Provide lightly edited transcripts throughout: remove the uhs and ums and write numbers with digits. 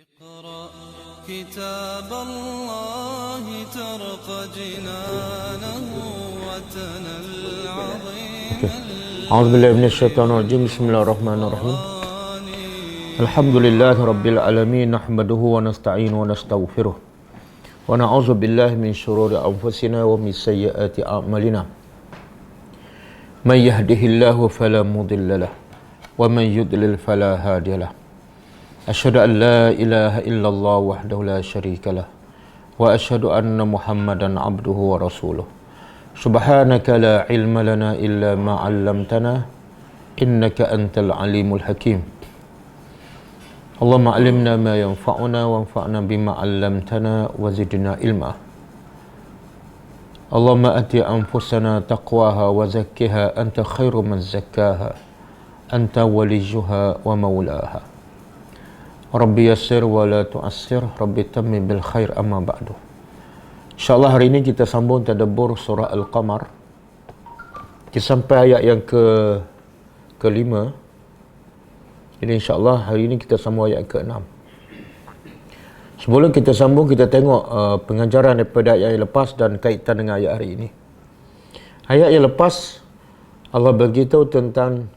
اقرأ كتاب الله ترق جنانه وتنل عظيم أعوذ بالله من الشيطان الرجيم. بسم الله الرحمن الرحيم. الحمد لله رب العالمين، نحمده ونستعينه ونستغفره ونعوذ بالله من شرور أنفسنا ومن سيئات أعمالنا. من يهده الله فلا مضل له ومن يضلل فلا هادي له. أشهد أن لا إله إلا الله وحده لا شريك له وأشهد أن محمدا عبده ورسوله. سبحانك لا علم لنا إلا ما علمتنا إنك أنت العليم الحكيم. اللهم علمنا ما ينفعنا وانفعنا بما علمتنا وزدنا علما. اللهم آت أنفسنا تقواها وزكها أنت خير من زكاها أنت وليها ومولاها. Rabbi yassir wa la tu'assir, Rabbi tammim bil khair, amma ba'du. InsyaAllah hari ini kita sambung tadabbur surah Al-Qamar. Kita sampai ayat yang kelima. Jadi insyaAllah hari ini kita sambung ayat ke-6. Sebelum kita sambung, kita tengok pengajaran daripada ayat yang lepas dan kaitan dengan ayat hari ini. Ayat yang lepas, Allah beritahu tentang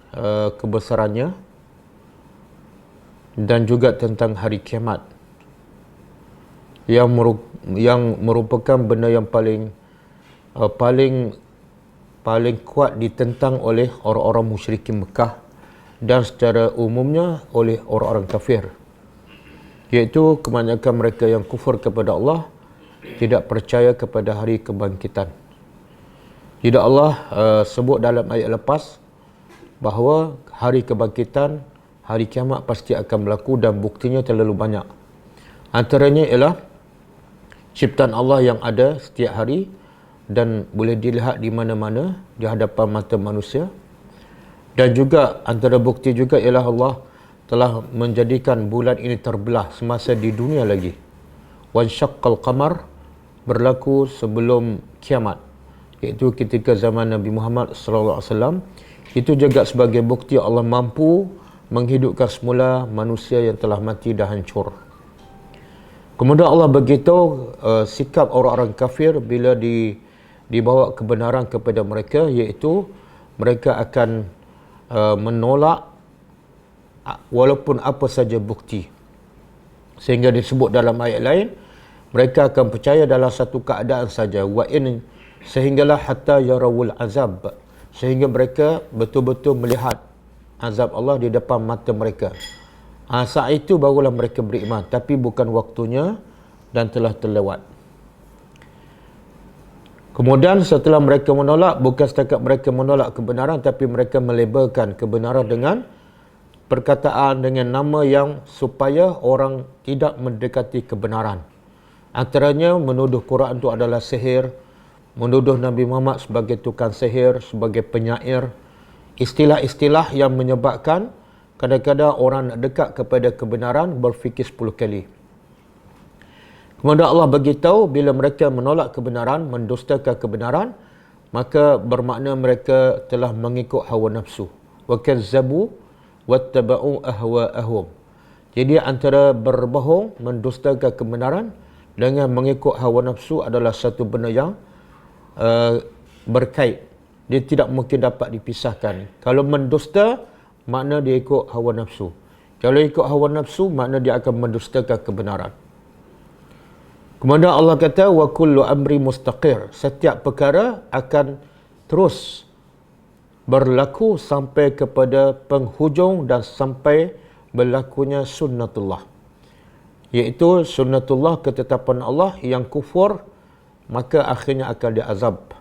kebesarannya dan juga tentang hari kiamat yang merupakan benda yang paling kuat ditentang oleh orang-orang musyrikin Mekah dan secara umumnya oleh orang-orang kafir, iaitu kebanyakan mereka yang kufur kepada Allah, tidak percaya kepada hari kebangkitan. Tidak Allah sebut dalam ayat lepas bahawa hari kebangkitan, hari kiamat pasti akan berlaku dan buktinya terlalu banyak. Antaranya ialah ciptaan Allah yang ada setiap hari dan boleh dilihat di mana-mana di hadapan mata manusia. Dan juga antara bukti juga ialah Allah telah menjadikan bulan ini terbelah semasa di dunia lagi. Wansyaqqal qamar berlaku sebelum kiamat, iaitu ketika zaman Nabi Muhammad SAW. Itu juga sebagai bukti Allah mampu menghidupkan semula manusia yang telah mati dan hancur. Kemudian Allah beritahu sikap orang-orang kafir bila dibawa kebenaran kepada mereka, iaitu mereka akan menolak walaupun apa saja bukti. Sehingga disebut dalam ayat lain, mereka akan percaya dalam satu keadaan saja, sehinggalah hatta yarawul azab, sehingga mereka betul-betul melihat azab Allah di depan mata mereka. Saat itu barulah mereka beriman, tapi bukan waktunya dan telah terlewat. Kemudian setelah mereka menolak, bukan setakat mereka menolak kebenaran, tapi mereka melabelkan kebenaran dengan perkataan dengan nama yang supaya orang tidak mendekati kebenaran. Antaranya menuduh Quran itu adalah sihir, menuduh Nabi Muhammad sebagai tukang sihir, sebagai penyair. Istilah-istilah yang menyebabkan kadang-kadang orang nak dekat kepada kebenaran berfikir 10 kali. Kemudian Allah beritahu bila mereka menolak kebenaran, mendustakan kebenaran, maka bermakna mereka telah mengikut hawa nafsu. Wa kazzabu wattaba'u ahwa'ahum. Jadi antara berbohong, mendustakan kebenaran dengan mengikut hawa nafsu adalah satu benda yang berkait. Dia tidak mungkin dapat dipisahkan. Kalau mendusta, makna dia ikut hawa nafsu. Kalau ikut hawa nafsu, makna dia akan mendustakan kebenaran. Kemudian Allah kata, wa kullu amri mustaqir. Setiap perkara akan terus berlaku sampai kepada penghujung dan sampai berlakunya sunnatullah. Iaitu sunnatullah, ketetapan Allah, yang kufur maka akhirnya akan diazab.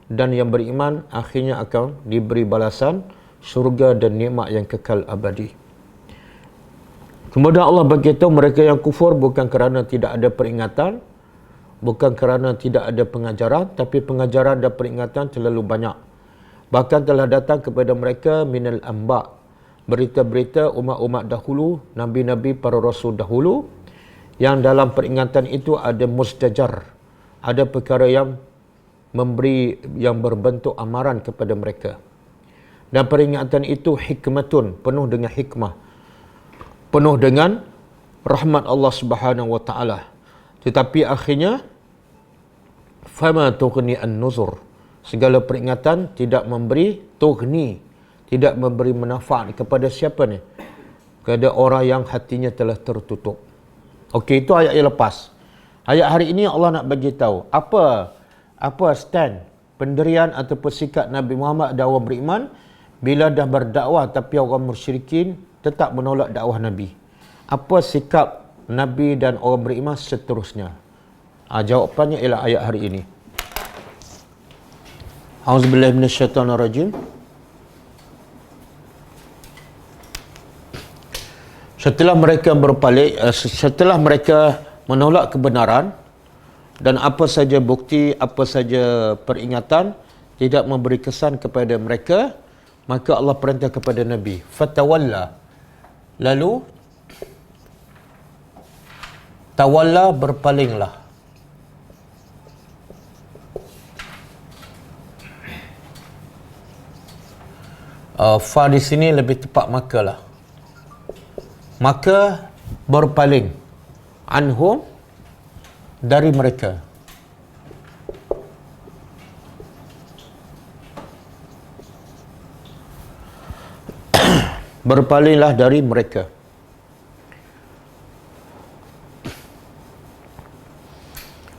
Dan yang beriman akhirnya akan diberi balasan syurga dan nikmat yang kekal abadi. Kemudian Allah beritahu mereka yang kufur bukan kerana tidak ada peringatan, bukan kerana tidak ada pengajaran, tapi pengajaran dan peringatan terlalu banyak. Bahkan telah datang kepada mereka minal amba, berita-berita umat-umat dahulu, nabi-nabi, para rasul dahulu, yang dalam peringatan itu ada musdajar, ada perkara yang berbentuk amaran kepada mereka. Dan peringatan itu hikmatun, penuh dengan hikmah, penuh dengan rahmat Allah Subhanahu wa taala. Tetapi akhirnya fama tughni an-nuzur. Segala peringatan tidak memberi tughni, tidak memberi manfaat kepada siapa ni? Kepada orang yang hatinya telah tertutup. Okey, itu ayat yang lepas. Ayat hari ini Allah nak bagi tahu apa stand pendirian ataupun sikap Nabi Muhammad dan orang beriman bila dah berdakwah tapi orang musyrikin tetap menolak dakwah Nabi. Apa sikap Nabi dan orang beriman seterusnya? Jawapannya ialah ayat hari ini. Auzubillahi minasyaitonirrajim. Setelah mereka berpaling, setelah mereka menolak kebenaran dan apa saja bukti, apa saja peringatan tidak memberi kesan kepada mereka, maka Allah perintah kepada Nabi, fatawalla. Lalu tawalla, berpalinglah. Fa di sini lebih tepat makalah. Maka berpaling anhum, dari mereka. Berpalinglah dari mereka.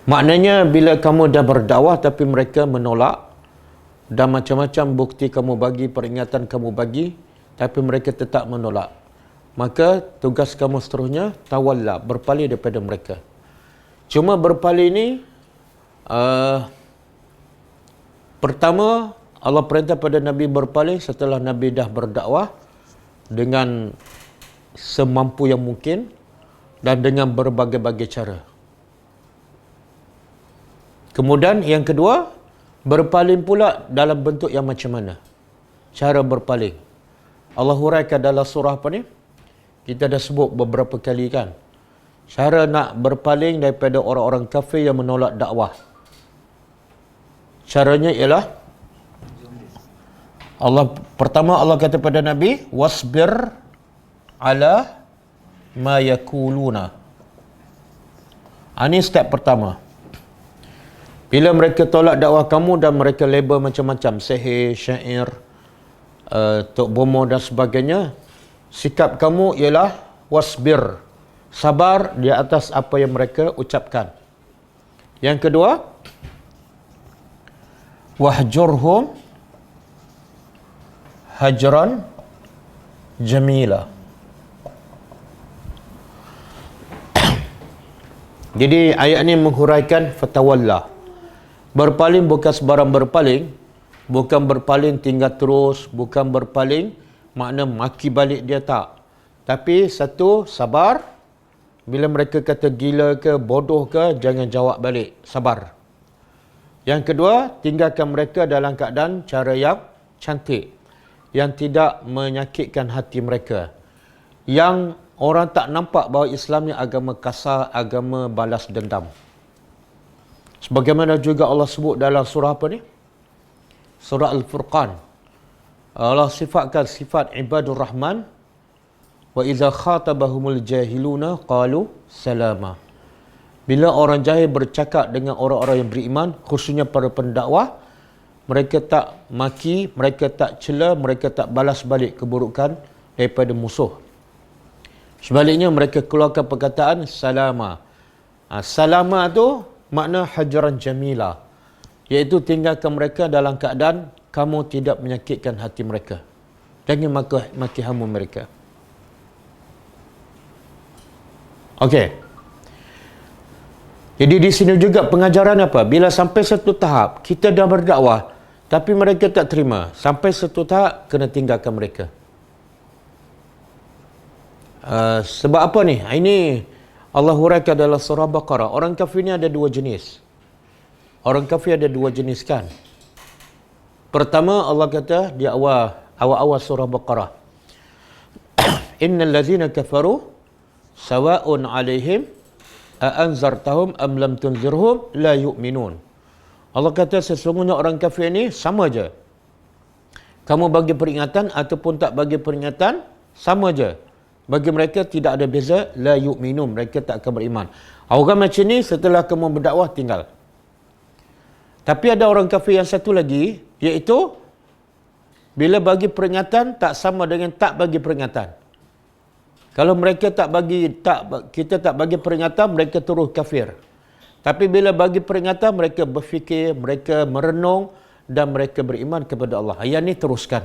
Maknanya bila kamu dah berdakwah tapi mereka menolak dan macam-macam bukti kamu bagi, peringatan kamu bagi, tapi mereka tetap menolak, maka tugas kamu seterusnya tawalla, berpaling daripada mereka. Cuma berpaling ni pertama Allah perintah pada Nabi berpaling setelah Nabi dah berdakwah dengan semampu yang mungkin dan dengan berbagai-bagai cara. Kemudian yang kedua, berpaling pula dalam bentuk yang macam mana? Cara berpaling. Allah huraikan dalam surah apa ni? Kita dah sebut beberapa kali kan. Cara nak berpaling daripada orang-orang kafir yang menolak dakwah. Caranya ialah pertama Allah kata pada Nabi, wasbir ala ma yakuluna. Ini step pertama. Bila mereka tolak dakwah kamu dan mereka label macam-macam, sihir, syair, tok bomo dan sebagainya, sikap kamu ialah wasbir, sabar di atas apa yang mereka ucapkan. Yang kedua, wahjurhum hajran jamila. Jadi ayat ini menghuraikan fatawalla. Berpaling bukan sebarang berpaling, bukan berpaling tinggal terus, bukan berpaling makna maki balik dia, tak. Tapi satu, sabar. Bila mereka kata gila ke, bodoh ke, jangan jawab balik, sabar. Yang kedua, tinggalkan mereka dalam keadaan cara yang cantik, yang tidak menyakitkan hati mereka, yang orang tak nampak bahawa Islam ni agama kasar, agama balas dendam. Sebagaimana juga Allah sebut dalam surah apa ni? Surah Al-Furqan. Allah sifatkan sifat ibadur rahman, wa idza khatabahumul jahiluna qalu salama. Bila orang jahil bercakap dengan orang-orang yang beriman, khususnya para pendakwah, mereka tak maki, mereka tak cela, mereka tak balas balik keburukan daripada musuh. Sebaliknya mereka keluarkan perkataan salama. Salama tu makna hajaran jamila, iaitu tinggalkan mereka dalam keadaan kamu tidak menyakitkan hati mereka. Jangan maki hamu mereka. Okey. Jadi di sini juga pengajaran apa? Bila sampai satu tahap kita dah berdakwah tapi mereka tak terima, sampai satu tahap kena tinggalkan mereka. Sebab apa ni? Ini Allah huraikan dalam surah Baqarah. Orang kafir ni ada dua jenis. Orang kafir ada dua jenis kan. Pertama Allah kata di awal surah Baqarah, innal ladzina kafaru sawa'un 'alaihim a anzartahum am lam tunzirhum la yu'minun. Allah kata sesungguhnya orang kafir ni sama je. Kamu bagi peringatan ataupun tak bagi peringatan, sama je. bagi mereka tidak ada beza, la yu'minun, mereka tak akan beriman. Orang macam ni setelah kamu berdakwah tinggal. Tapi ada orang kafir yang satu lagi, iaitu bila bagi peringatan tak sama dengan tak bagi peringatan. Kalau mereka kita tak bagi peringatan, mereka terus kafir. Tapi bila bagi peringatan, mereka berfikir, mereka merenung dan mereka beriman kepada Allah. Yang ni teruskan.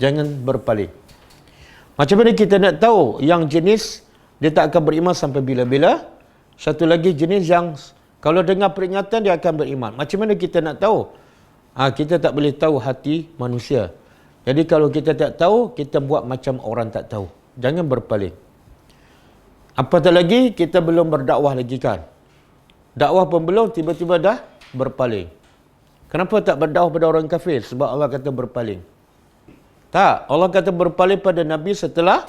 Jangan berpaling. Macam mana kita nak tahu yang jenis dia tak akan beriman sampai bila-bila? Satu lagi jenis yang kalau dengar peringatan dia akan beriman. Macam mana kita nak tahu? Kita tak boleh tahu hati manusia. Jadi kalau kita tak tahu, kita buat macam orang tak tahu. Jangan berpaling. Apatah lagi, kita belum berdakwah lagi kan? Dakwah pun belum, tiba-tiba dah berpaling. Kenapa tak berdakwah pada orang kafir? Sebab Allah kata berpaling. Tak, Allah kata berpaling pada Nabi setelah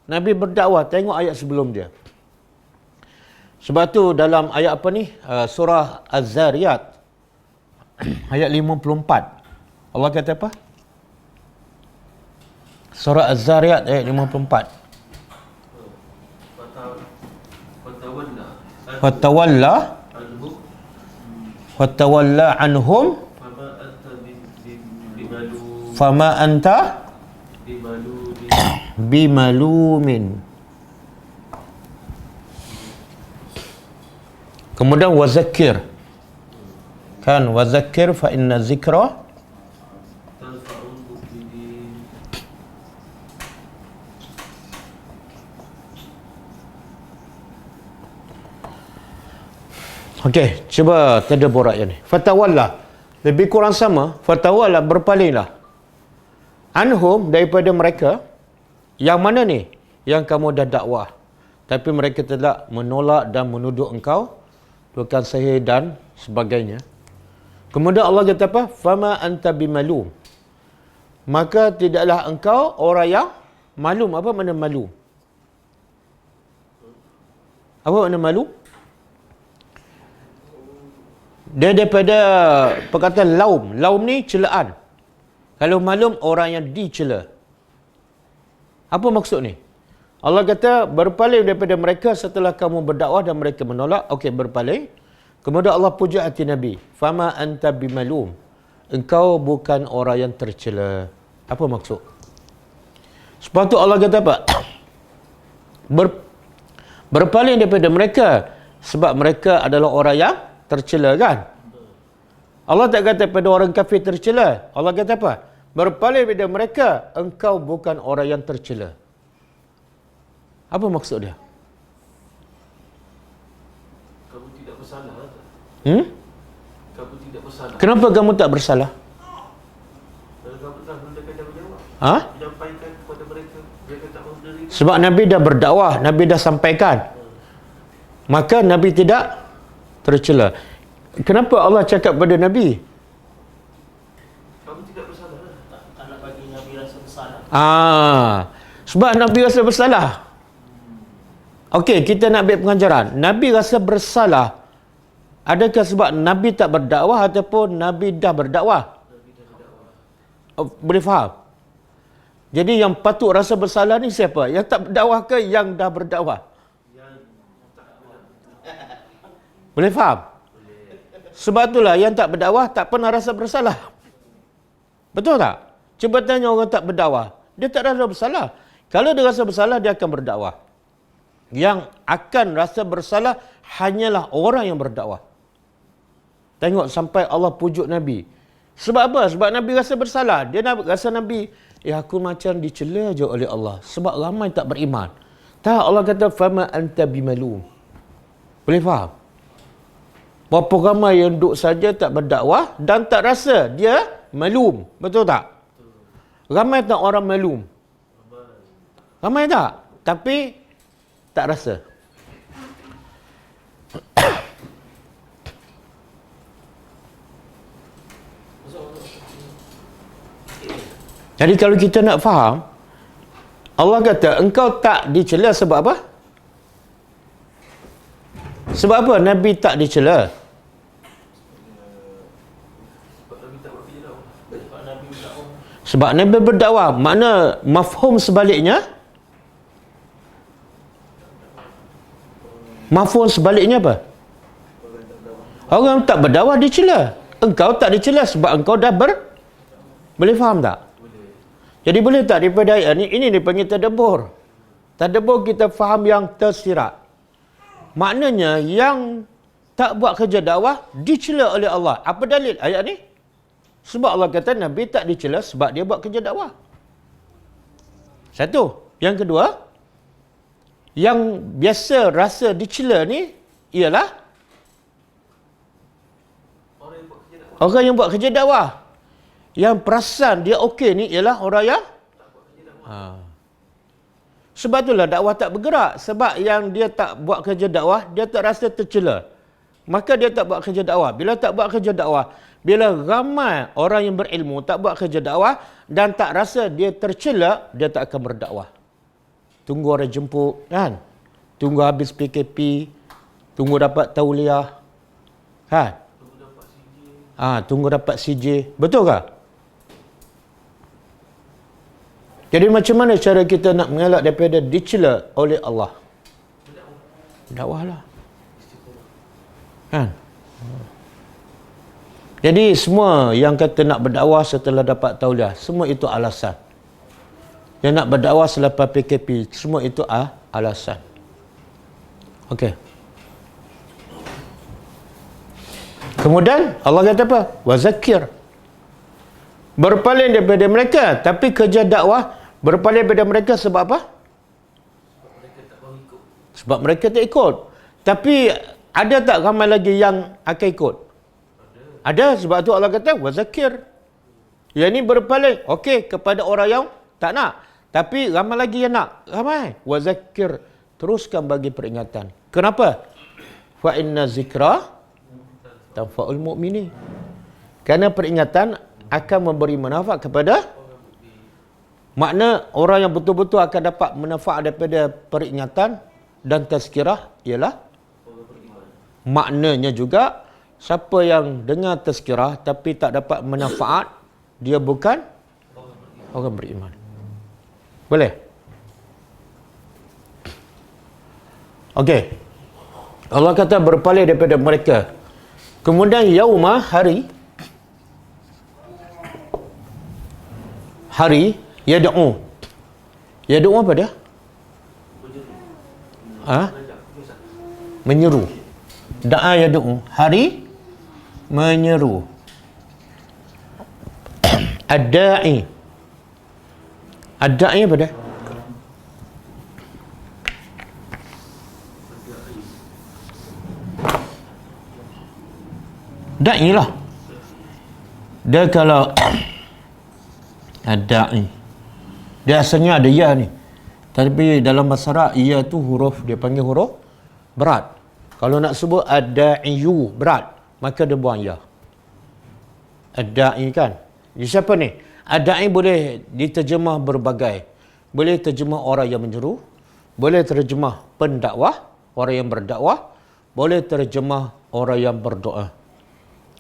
Nabi berdakwah. Tengok ayat sebelum dia. Sebab tu dalam ayat apa ni? Surah Az-Zariyat. Ayat 54. Allah kata apa? Surah Az-Zariyat ayat 54. Fatawalla anhum fama anta bimalumin. Kemudian wazakir. Kan wazakir fa inna zikra Okey, cuba tadabbur ayat ni. Fatawalla. Lebih kurang sama. Fatawalla, berpalinglah. Anhum, daripada mereka. Yang mana ni? Yang kamu dah dakwah. Tapi mereka tidak menolak dan menuduh engkau bukan sihir dan sebagainya. Kemudian Allah kata apa? Fama anta bimalum. Maka tidaklah engkau orang yang malum. Apa makna malum? Apa makna malum? Dia daripada perkataan laum. Laum ni celaan. Kalau malum, orang yang dicela. Apa maksud ni? Allah kata berpaling daripada mereka setelah kamu berdakwah dan mereka menolak. Okey, berpaling. Kemudian Allah puja hati Nabi. Fama anta bimalum. Engkau bukan orang yang tercela. Apa maksud? Sebab tu Allah kata apa? Berpaling daripada mereka. Sebab mereka adalah orang yang tercela kan? Allah tak kata pada orang kafir tercela. Allah kata apa? Berpaling daripada mereka, engkau bukan orang yang tercela. Apa maksud dia? Kamu tidak bersalah. Kamu tidak bersalah. Kenapa kamu tak bersalah? Kalau kamu telah menggunakan jawab. Menyampaikan kepada mereka, mereka tak mahu menerima. Sebab Nabi dah berdakwah, Nabi dah sampaikan. Maka Nabi tidak tercela. Kenapa Allah cakap pada Nabi? Kamu tidak bersalah. Tak nak bagi Nabi rasa bersalah. Sebab Nabi rasa bersalah. Okey, kita nak ambil pengajaran. Nabi rasa bersalah. Adakah sebab Nabi tak berdakwah ataupun Nabi dah berdakwah? Boleh faham? Jadi yang patut rasa bersalah ni siapa? Yang tak berdakwah ke yang dah berdakwah? Boleh faham? Sebab itulah yang tak berdakwah tak pernah rasa bersalah. Betul tak? Cuba tanya orang tak berdakwah. Dia tak rasa bersalah. Kalau dia rasa bersalah, dia akan berdakwah. Yang akan rasa bersalah hanyalah orang yang berdakwah. Tengok sampai Allah pujuk Nabi. Sebab apa? Sebab Nabi rasa bersalah. Dia rasa Nabi, aku macam dicela je oleh Allah. Sebab ramai tak beriman. Tak, Allah kata, fama anta bimalum. Boleh faham? Berapa ramai yang duduk saja tak berdakwah dan tak rasa dia malum. Betul tak? Ramai tak orang malum? Ramai tak? Tapi tak rasa. Jadi kalau kita nak faham, Allah kata engkau tak dicela sebab apa? Sebab apa Nabi tak dicela? Sebab Nabi berdakwah. Makna mafhum sebaliknya, Mafhum sebaliknya apa? Orang tak berdakwah dicela. Engkau tak dicela sebab engkau dah boleh faham tak? Jadi boleh tak daripada ayat ni, ini dipanggil tadabbur. Tadabbur kita faham yang tersirat. Maknanya yang tak buat kerja dakwah dicela oleh Allah. Apa dalil ayat ni? Sebab Allah kata Nabi tak dicela sebab dia buat kerja dakwah. Satu. Yang kedua, yang biasa rasa dicela ni ialah orang yang buat kerja dakwah. Yang perasan dia okey ni ialah orang yang sebab itulah dakwah tak bergerak. Sebab yang dia tak buat kerja dakwah, dia tak rasa tercela. Maka dia tak buat kerja dakwah. Bila tak buat kerja dakwah, bila ramai orang yang berilmu tak buat kerja dakwah dan tak rasa dia tercela, dia tak akan berdakwah. Tunggu orang jemput, kan? Tunggu habis PKP, tunggu dapat tauliah, kan? Tunggu dapat CJ. Betul tak? Jadi macam mana cara kita nak mengelak daripada dicela oleh Allah? Dakwahlah. Kan? Jadi semua yang kata nak berdakwah setelah dapat tauliah, semua itu alasan. Yang nak berdakwah selepas PKP, semua itu alasan. Okey. Kemudian Allah kata apa? Wazakir. Berpaling daripada mereka. Tapi kerja dakwah berpaling daripada mereka sebab apa? Sebab mereka tak ikut. Tapi ada tak ramai lagi yang akan ikut? Ada. Sebab tu Allah kata wazakir. Yang ni berpaling. Okey, kepada orang yang tak nak. Tapi ramai lagi yang nak. Ramai. Wazakir. Teruskan bagi peringatan. Kenapa? Fa inna zikra tanfa'ul mu'minin. Kerana peringatan akan memberi manfaat kepada, makna orang yang betul-betul akan dapat manfaat daripada peringatan dan tazkirah ialah, maknanya juga siapa yang dengar tazkirah tapi tak dapat manfaat, dia bukan orang beriman. Boleh? Okey. Allah kata berpaling daripada mereka. Kemudian yauma, hari yad'u. Yad'u apa dia? Menyeru. Da'a yad'u. Hari menyeru. Ad-da'i. Ad-da'i apa dia? Da'i lah. Dia kalau Ad-da'i, dia asalnya ada ya ni. Tapi dalam bahasa Arab, ya tu huruf, dia panggil huruf berat. Kalau nak sebut ad-da'iyu berat, maka dia buang ya. Ad-da'i kan. Jadi siapa ni? Ad-da'i boleh diterjemah berbagai. Boleh terjemah orang yang menyeru, boleh terjemah pendakwah, orang yang berdakwah, boleh terjemah orang yang berdoa.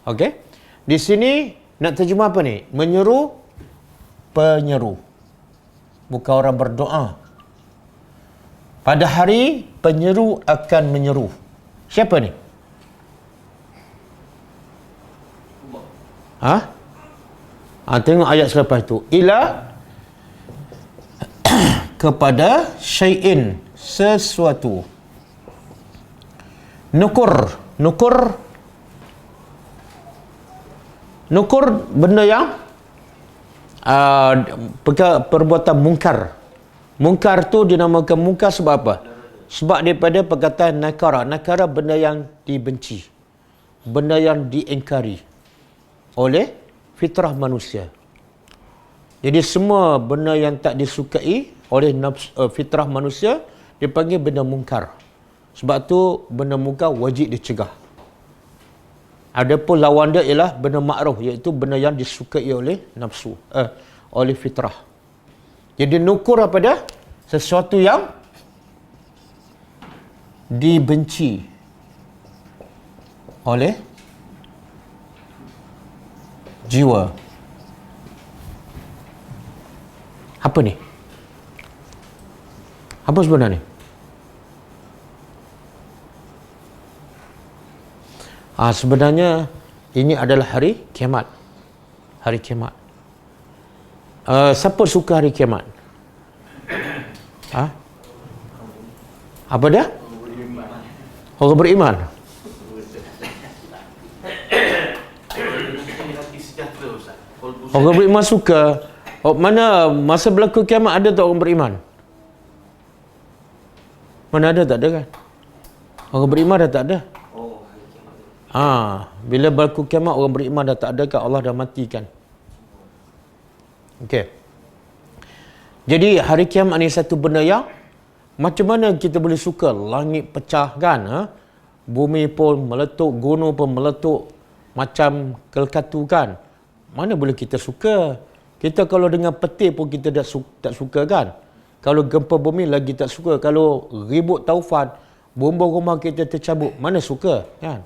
Okey? Di sini nak terjemah apa ni? Menyeru, penyeru. Bukan orang berdoa. Pada hari penyeru akan menyeru. Siapa ni? Tengok ayat selepas itu. Ila kepada syai'in, sesuatu. Nukur benda yang perbuatan mungkar. Mungkar tu dinamakan mungkar sebab apa? Sebab daripada perkataan nakara. Nakara benda yang dibenci, benda yang diingkari oleh fitrah manusia. Jadi semua benda yang tak disukai oleh fitrah manusia dipanggil benda mungkar. Sebab tu benda mungkar wajib dicegah. Adapun lawan dia ialah benda makruh, iaitu benda yang disukai oleh nafsu, oleh fitrah. Jadi nukur apa dia? Sesuatu yang dibenci oleh jiwa. Apa ni? Apa sebenarnya? Sebenarnya ini adalah hari kiamat. Hari kiamat. Siapa suka hari kiamat? Apa dia? Orang beriman. Orang beriman suka. Mana masa berlaku kiamat ada tak orang beriman? Mana ada, tak ada kan? Orang beriman dah tak ada. Bila berlaku kiamat orang beriman dah tak ada kan, Allah dah matikan. Okey. Jadi hari kiamat ni satu benda yang macam mana kita boleh suka langit pecah kan? Bumi pun meletup, gunung pun meletup macam kelkatu kan? Mana boleh kita suka? Kita kalau dengar petir pun kita tak suka kan? Kalau gempa bumi lagi tak suka. Kalau ribut taufan, bumbung rumah kita tercabut, mana suka kan?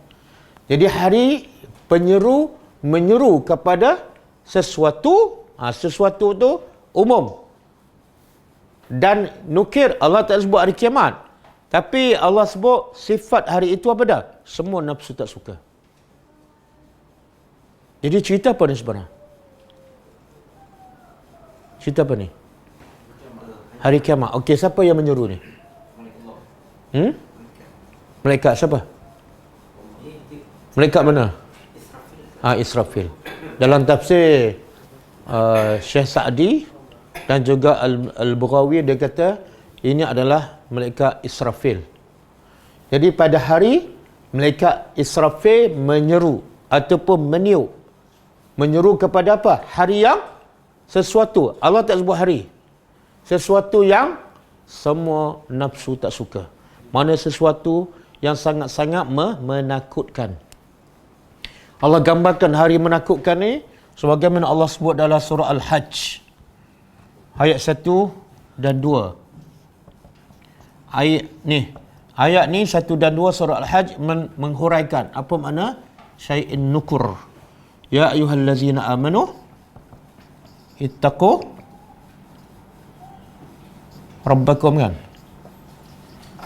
Jadi hari menyeru kepada sesuatu, sesuatu tu umum. Dan nukir, Allah tak sebut hari kiamat. Tapi Allah sebut sifat hari itu apa dah? Semua nafsu tak suka. Jadi cerita apa ni sebenarnya? Cerita apa ni? Hari kiamat. Okey, siapa yang menyeru ni? Malaikat siapa? Malaikat mana? Israfil. Dalam tafsir Syekh Sa'di dan juga Al-Bughawi dia kata ini adalah malaikat Israfil. Jadi pada hari malaikat Israfil menyeru ataupun meniup. Menyeru kepada apa? Hari yang sesuatu. Allah tak sebut hari. Sesuatu yang semua nafsu tak suka. Mana sesuatu yang sangat-sangat menakutkan. Allah gambarkan hari menakutkan ni sebagaimana Allah sebut dalam surah Al-Hajj ayat 1 dan 2. Ayat ni 1 dan 2 surah Al-Hajj menghuraikan apa makna syai'in nukur. Ya ayyuhallazina amanu ittaqu rabbakum kan.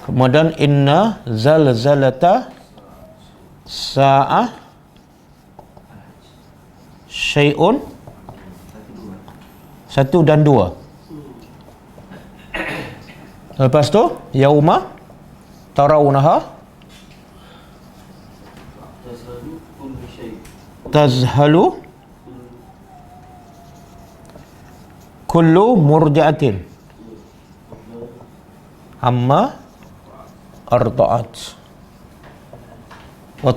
Kemudian inna zalzalata sa'ah syai'un 1 dan 2. Lepas tu yauma tarawunaha tazhalu kullu murja'atin amma arda'at wa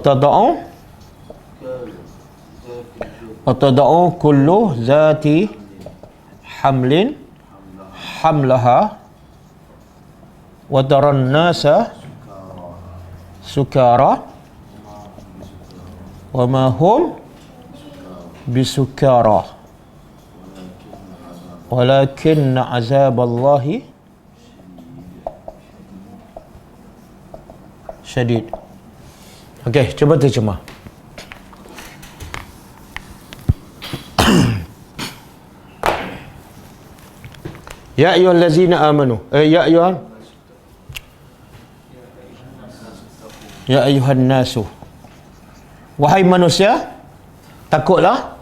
tada'u kullu zati hamlin hamlaha wa taran nasa sukara wa ma hum bisukara walakinna azaballahi syadid. Okey, cuba terjemah. Ya ayyuhallazina amanu. Ya ayyuhan nasu. Wahai manusia, takutlah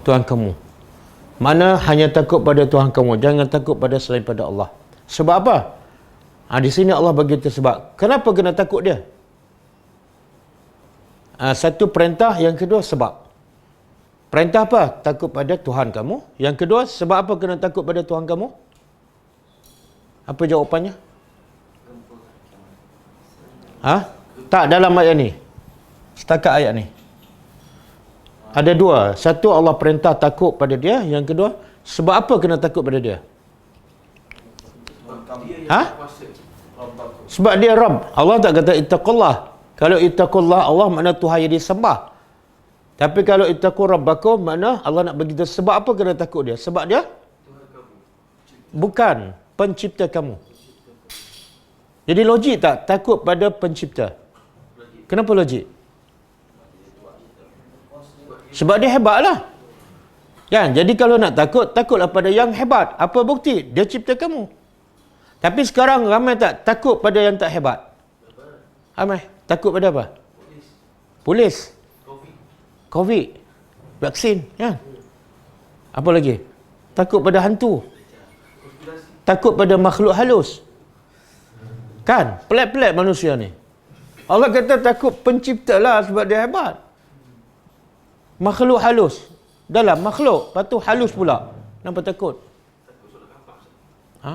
Tuhan kamu. Mana hanya takut pada Tuhan kamu, jangan takut pada selain pada Allah. Sebab apa? Di sini Allah bagi kita sebab. Kenapa kena takut dia? Satu perintah, yang kedua sebab. Perintah apa? Takut pada Tuhan kamu. Yang kedua, sebab apa kena takut pada Tuhan kamu? Apa jawapannya? Tak dalam ayat ni. Setakat ayat ni. Ada dua. Satu, Allah perintah takut pada dia. Yang kedua, sebab apa kena takut pada dia? Sebab dia Rabb. Allah tak kata ittaqullah. Kalau ittaqullah, Allah makna Tuhan yang disembah. Tapi kalau ittaqu rabbakum, makna Allah nak bagi tahu sebab apa kena takut dia? Sebab dia bukan pencipta kamu. Jadi logik tak takut pada pencipta? Kenapa logik? Sebab dia hebat lah. Kan? Jadi kalau nak takut, takutlah pada yang hebat. Apa bukti? Dia cipta kamu. Tapi sekarang ramai tak takut pada yang tak hebat? Ramai. Takut pada apa? Polis. Kopi. Covid. Vaksin. Kan? Apa lagi? Takut pada hantu. Konspirasi. Takut pada makhluk halus. Kan? Pelik-pelik manusia ni. Allah kata takut pencipta lah sebab dia hebat. Makhluk halus. Dalam makhluk. Lepas tu halus pula. Nampak takut? Ha?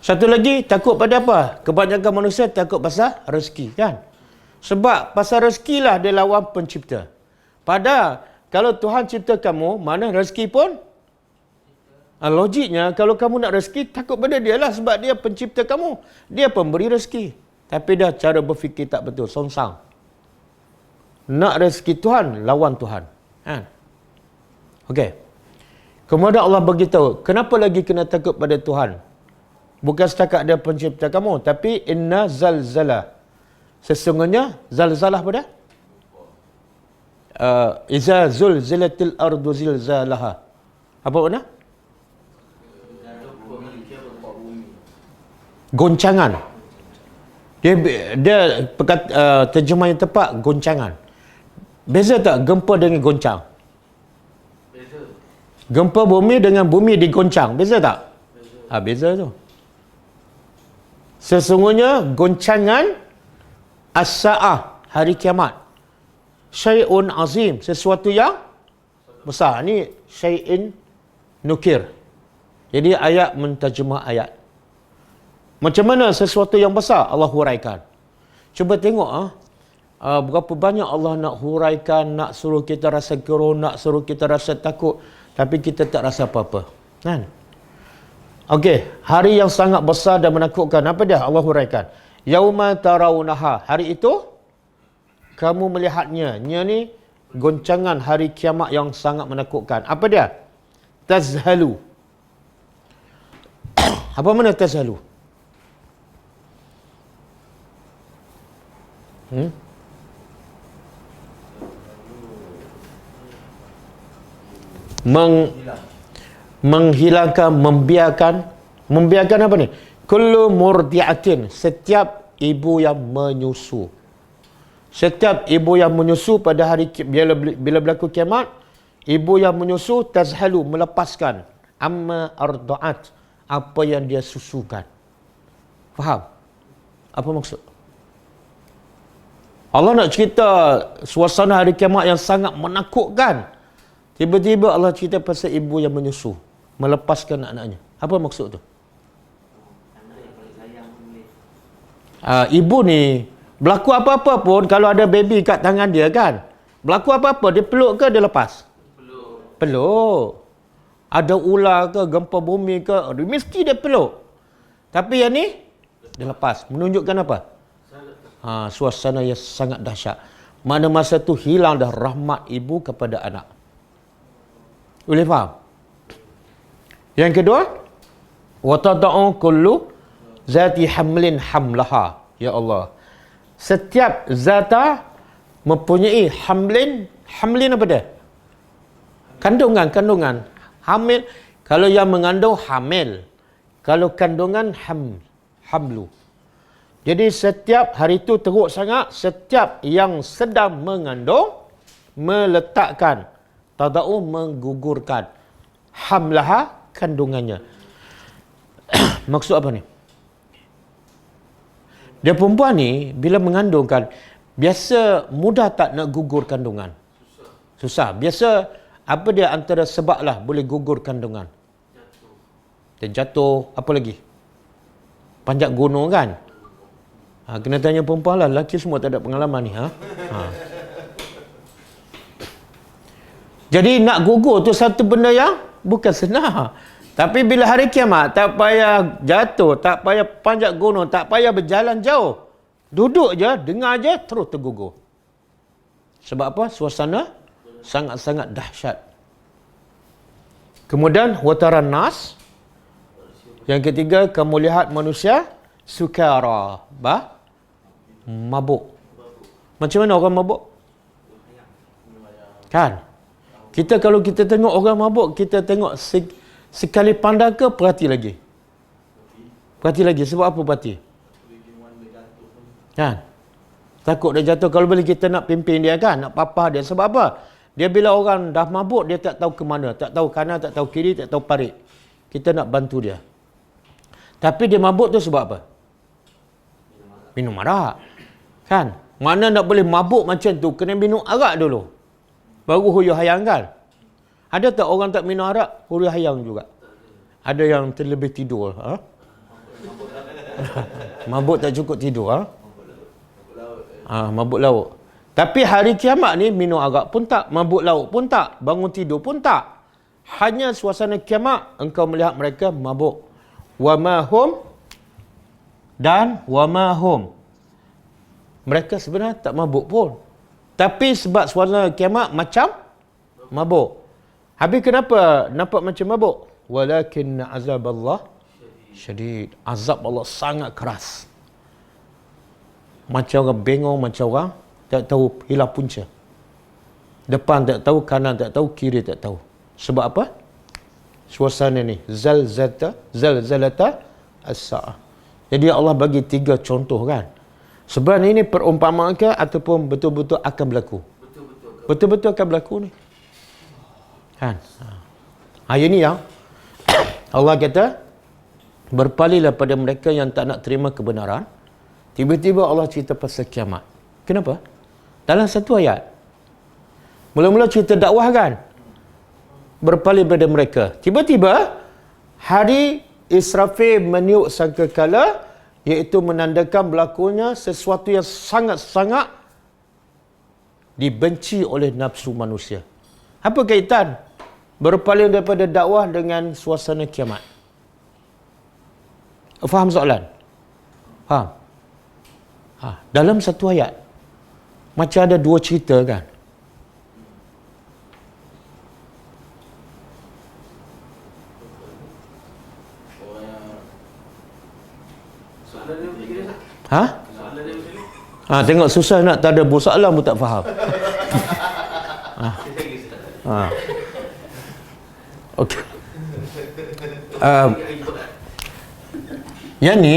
Satu lagi, takut pada apa? Kebanyakan manusia takut pasal rezeki, kan? Sebab pasal rezeki lah dia lawan pencipta. Padahal, kalau Tuhan cipta kamu, mana rezeki pun? Logiknya, kalau kamu nak rezeki, takut pada dia lah sebab dia pencipta kamu. Dia pemberi rezeki. Tapi dah cara berfikir tak betul, songsang. Nak rezeki Tuhan, lawan Tuhan. Kan? Okey. Kemudian Allah beritahu, kenapa lagi kena takut pada Tuhan? Bukan setakat dia pencipta kamu, tapi inna zalzalah. Sesungguhnya zalzalah pada iza zulzilatil ardu zilzalaha. Apa makna? Goncangan. Dia terjemah yang tepat goncangan. Beza tak gempa dengan goncang? Beza. Gempa bumi dengan bumi digoncang. Beza tak? Beza tu. Sesungguhnya goncangan as-sa'ah, hari kiamat. Syai'un azim, sesuatu yang besar. Ni syai'in nukir. Jadi ayat menterjemah ayat. Macam mana sesuatu yang besar Allah huraikan. Cuba tengok berapa banyak Allah nak huraikan, nak suruh kita rasa gerun, nak suruh kita rasa takut, tapi kita tak rasa apa-apa. Kan? Okey, hari yang sangat besar dan menakutkan. Apa dia? Allah huraikan. Yauma tarawunaha. Hari itu kamu melihatnya. Nya ni goncangan hari kiamat yang sangat menakutkan. Apa dia? Tazhalu. Apa mana tazhalu? Menghilangkan, membiarkan apa ni? Kullu murdi'atin, setiap ibu yang menyusu. Setiap ibu yang menyusu pada hari bila berlaku kiamat, ibu yang menyusu tazhalu, melepaskan amma arda'at, apa yang dia susukan. Faham? Apa maksud? Allah nak cerita suasana hari kiamat yang sangat menakutkan. Tiba-tiba Allah cerita pasal ibu yang menyusu, melepaskan anak-anaknya. Apa maksud tu? Ibu ni berlaku apa-apa pun, kalau ada baby kat tangan dia kan, berlaku apa-apa, dia peluk ke dia lepas? Peluk. Ada ular ke, gempa bumi ke, mesti dia peluk. Tapi yang ni dia lepas. Menunjukkan apa? Suasana yang sangat dahsyat. Mana masa tu hilang dah rahmat ibu kepada anak. Boleh faham? Yang kedua, wa tada'u kullu zati hamlin hamlaha. Ya Allah. Setiap zata mempunyai hamlin apa dia? Kandungan. Hamil, kalau yang mengandung hamil. Kalau kandungan hamlu. Jadi setiap hari itu teruk sangat, setiap yang sedang mengandung meletakkan, tada'u menggugurkan, hamlaha kandungannya. Maksud apa ni? Dia perempuan ni bila mengandungkan, biasa mudah tak nak gugur kandungan? Susah. Biasa apa dia antara sebab lah boleh gugur kandungan? Jatuh. Apa lagi? Panjat gunung kan? Kena tanya perempuan lah. Lelaki semua tak ada pengalaman ni. Jadi nak gugur tu satu benda yang bukan senang. Tapi bila hari kiamat, tak payah jatuh, tak payah panjat gunung, tak payah berjalan jauh. Duduk je, dengar je, terus tergugur. Sebab apa? Suasana sangat-sangat dahsyat. Kemudian, wataran nas. Yang ketiga, kamu lihat manusia sukara. Mabuk. Macam mana orang mabuk? Kan? Kalau kita tengok orang mabuk, kita tengok sekali pandang ke perhati lagi? Perhati lagi. Sebab apa perhati? Kan? Takut dia jatuh. Kalau boleh kita nak pimpin dia kan, nak papah dia. Sebab apa? Dia bila orang dah mabuk, dia tak tahu ke mana. Tak tahu kanan, tak tahu kiri, tak tahu parit. Kita nak bantu dia. Tapi dia mabuk tu sebab apa? Minum arak. Kan? Mana nak boleh mabuk macam tu, kena minum arak dulu. Baru huruf hayang kan? Ada tak orang tak minum arak, huruf hayang juga? Ada yang terlebih tidur. Ha? Mabuk tak cukup tidur. Ha? Mabuk lauk. Tapi hari kiamat ni minum arak pun tak, mabuk lauk pun tak, bangun tidur pun tak. Hanya suasana kiamat engkau melihat mereka mabuk. Wa ma hum dan wa ma hum. Mereka sebenarnya tak mabuk pun. Tapi sebab suasana kiamat macam mabuk. Habis kenapa nampak macam mabuk? Walakin azab Allah syadid. Azab Allah sangat keras. Macam orang bengong, macam orang tak tahu hilang punca. Depan tak tahu, kanan tak tahu, kiri tak tahu. Sebab apa? Suasana ni zalzalata as-sa'ah. Jadi Allah bagi 3 contoh kan. Sebenarnya ini perumpamaan ke ataupun betul-betul akan berlaku? Betul-betul akan berlaku ni. Kan? Ayat ni yang Allah kata berpalinglah pada mereka yang tak nak terima kebenaran. Tiba-tiba Allah cerita pasal kiamat. Kenapa? Dalam satu ayat. Mula-mula cerita dakwah kan? Berpaling pada mereka. Tiba-tiba hari Israfil meniup sangkakala, iaitu menandakan berlakunya sesuatu yang sangat-sangat dibenci oleh nafsu manusia. Apa kaitan berpaling daripada dakwah dengan suasana kiamat? Faham soalan? Faham? Dalam satu ayat macam ada 2 cerita kan. Tengok susah nak tak ada soalan pun tak faham. Okey. Yang ni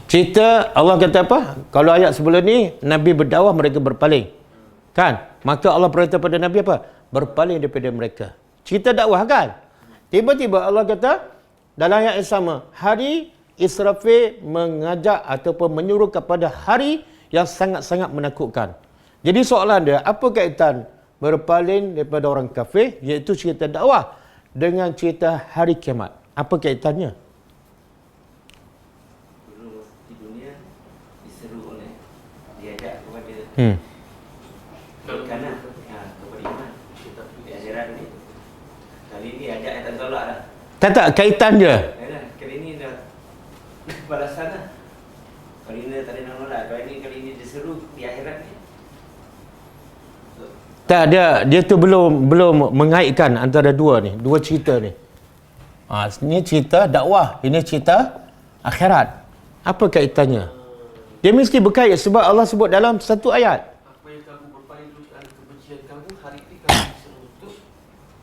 cerita Allah kata apa? Kalau ayat sebelum ni Nabi berdakwah, mereka berpaling. Kan? Maka Allah perintah pada Nabi apa? Berpaling daripada mereka. Cerita dakwah kan? Tiba-tiba Allah kata dalam ayat yang sama, hari Israfil mengajak ataupun menyuruh kepada hari yang sangat-sangat menakutkan. Jadi soalan dia, apa kaitan berpaling daripada orang kafir, iaitu cerita dakwah, dengan cerita hari kiamat? Apa kaitannya? Kanan kepada iman. Di akhirat ni kali ni ajak yang tak tolak dah. Tak kaitan je. Kali ni dah balasan dah. Kali ni tak ada nak nolak. Kali ni diseru di akhirat ni. Tak, dia tu belum mengaitkan antara dua cerita ni. Ini cerita dakwah, ini cerita akhirat. Apa kaitannya? Dia mesti berkait sebab Allah sebut dalam satu ayat. Apa yang kamu berpaling dulu kerana kebencian kamu, hari ini kamu disuruh untuk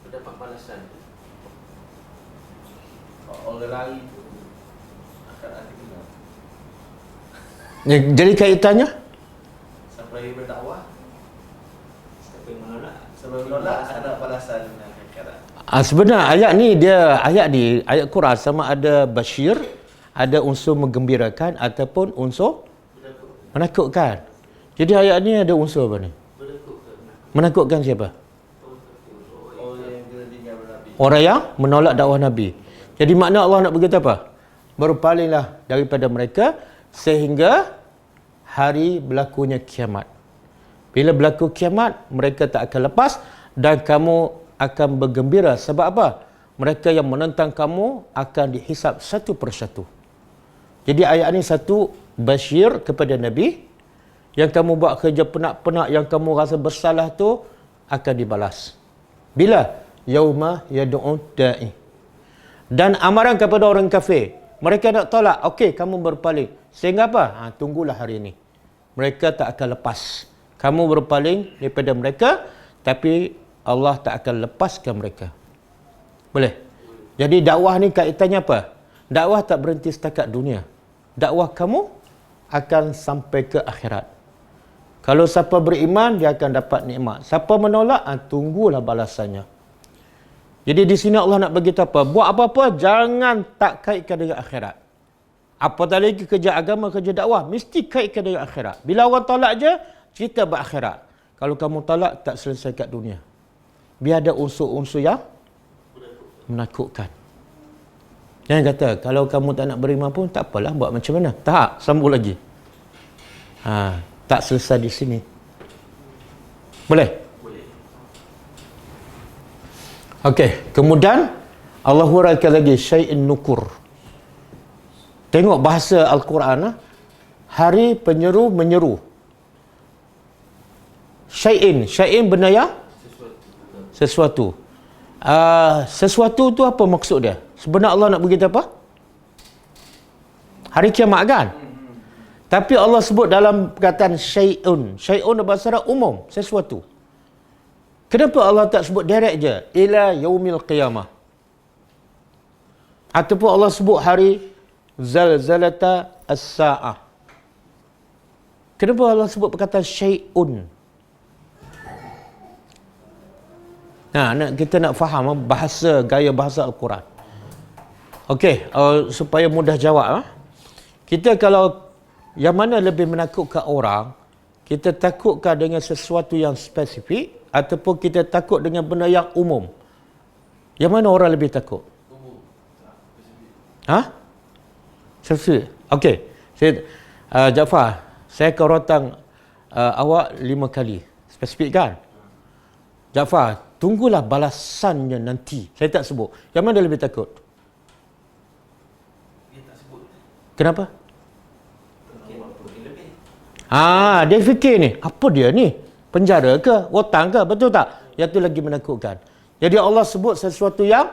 mendapat balasan. Orang lari akan ada kenal. Jadi kaitannya? Siapa yang berdakwah, Siapa yang menolak? sebelum menolak ada balasan akhirat. Sebenarnya ayat Quran sama ada basyir, ada unsur menggembirakan ataupun unsur menakutkan. Jadi ayat ni ada unsur apa ni? Menakutkan siapa? Orang yang menolak dakwah Nabi. Jadi makna Allah nak berkata apa? Berpalinglah daripada mereka sehingga hari berlakunya kiamat. Bila berlaku kiamat, mereka tak akan lepas dan kamu akan bergembira. Sebab apa? Mereka yang menentang kamu akan dihisap satu persatu. Jadi ayat ni satu basyir kepada Nabi, yang kamu buat kerja penak-penak, yang kamu rasa bersalah tu akan dibalas. Bila? Yauma yad'un da'i. Dan amaran kepada orang kafir, mereka nak tolak, okey kamu berpaling. Sehingga apa? Tunggulah hari ini. Mereka tak akan lepas. Kamu berpaling daripada mereka, tapi Allah tak akan lepaskan mereka. Boleh? Jadi dakwah ni kaitannya apa? Dakwah tak berhenti setakat dunia. Dakwah kamu akan sampai ke akhirat. Kalau siapa beriman, dia akan dapat nikmat. Siapa menolak, tunggulah balasannya. Jadi di sini Allah nak bagi apa? Buat apa-apa, jangan tak kaitkan dengan akhirat. Apatah lagi kerja agama, kerja dakwah, mesti kaitkan dengan akhirat. Bila orang tolak je, cerita berakhirat. Kalau kamu tolak, tak selesai kat dunia. Biar ada unsur-unsur yang menakutkan. Jangan kata, kalau kamu tak nak beriman pun, tak apalah, buat macam mana. Tak, sambung lagi. Tak selesai di sini. Boleh? Boleh. Okey, kemudian Allah huraikan lagi syai'in nukur. Tengok bahasa Al-Quran, hari penyeru menyeru. Syai'in benda yang sesuatu. Sesuatu tu apa maksud dia? Sebenarnya Allah nak beritahu apa? Hari kiamat kan? Tapi Allah sebut dalam perkataan syai'un. Syai'un bahasa Arab umum, sesuatu. Kenapa Allah tak sebut direct je? Ila yaumil qiyamah. Ataupun Allah sebut hari zalzalata as-sa'ah. Kenapa Allah sebut perkataan syai'un? Kita nak faham bahasa, gaya bahasa Al-Quran. Okey, supaya mudah jawab. Kita kalau yang mana lebih menakutkan orang, kita takutkan dengan sesuatu yang spesifik ataupun kita takut dengan benda yang umum? Yang mana orang lebih takut? Spesifik. Okey. Jaafar, saya akan rotang awak 5 kali. Spesifik kan? Jaafar, tunggulah balasannya nanti. Saya tak sebut. Yang mana lebih takut? Dia tak sebut. Kenapa? Dia fikir ni, apa dia ni? Penjara ke? Rotang ke? Betul tak? Yang tu lagi menakutkan. Jadi Allah sebut sesuatu yang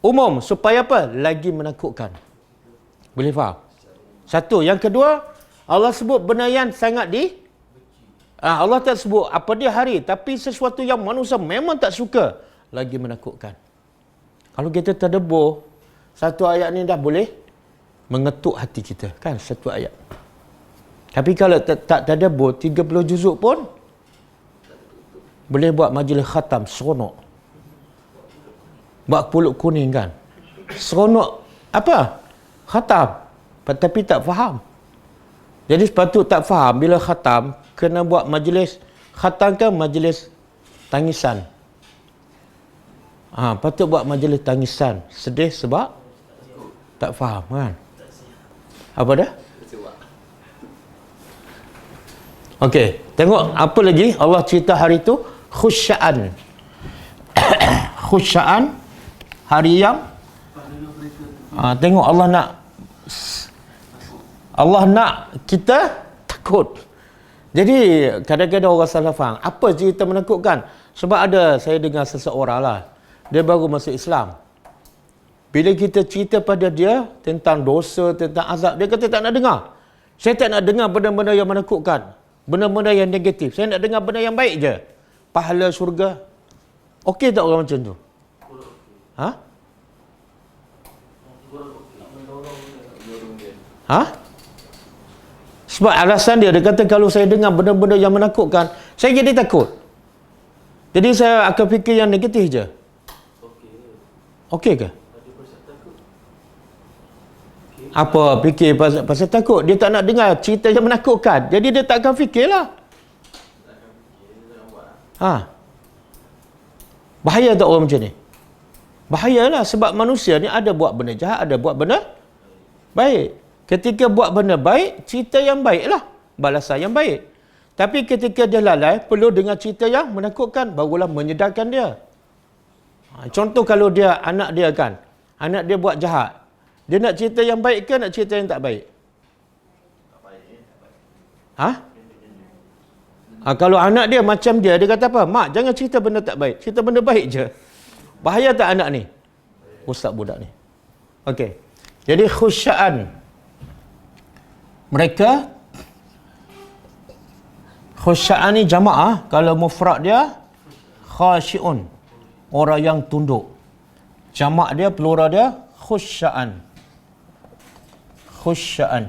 umum. Supaya apa? Lagi menakutkan. Boleh faham? Satu. Yang kedua, Allah sebut benda yang sangat Allah tak sebut apa dia hari. Tapi sesuatu yang manusia memang tak suka. Lagi menakutkan. Kalau kita terdebur, satu ayat ni dah boleh mengetuk hati kita. Kan? Satu ayat. Tapi kalau tak tadabbur 30 juzuk pun boleh buat majlis khatam seronok. Buat pulut kuning kan. Seronok apa? Khatam. Tapi tak faham. Jadi sepatut tak faham bila khatam kena buat majlis khatam ke majlis tangisan. Patut buat majlis tangisan. Sedih sebab tak faham kan. Apa dah? Okey, tengok apa lagi Allah cerita hari itu, khusya'an. Khusya'an, hari yang tengok Allah nak kita takut. Jadi kadang-kadang orang salah faham. Apa cerita menakutkan? Sebab saya dengar seseorang lah, dia baru masuk Islam. Bila kita cerita pada dia tentang dosa, tentang azab, dia kata tak nak dengar. Saya tak nak dengar benda-benda yang menakutkan. Benda-benda yang negatif. Saya nak dengar benda yang baik je. Pahala syurga. Okey tak orang macam tu? Sebab alasan dia kata kalau saya dengar benda-benda yang menakutkan, saya jadi takut. Jadi saya akan fikir yang negatif je. Okey ke? Apa fikir pasal takut? Dia tak nak dengar cerita yang menakutkan. Jadi dia tak akan fikirlah. Bahaya tak orang macam ni? Bahayalah sebab manusia ni ada buat benda jahat, ada buat benda baik. Ketika buat benda baik, cerita yang baiklah, balasan yang baik. Tapi ketika dia lalai, perlu dengar cerita yang menakutkan, barulah menyedarkan dia. Contoh kalau dia anak dia kan, anak dia buat jahat. Dia nak cerita yang baik ke nak cerita yang tak baik? Kalau anak dia macam dia kata apa? Mak, jangan cerita benda tak baik. Cerita benda baik je. Bahaya tak anak ni? Ustaz budak ni. Okey. Jadi khusya'an. Mereka khusya'an ni jamaah. Kalau mufrad dia khasyi'un. Orang yang tunduk. Jamak dia, plural dia khusya'an. Khusya'an.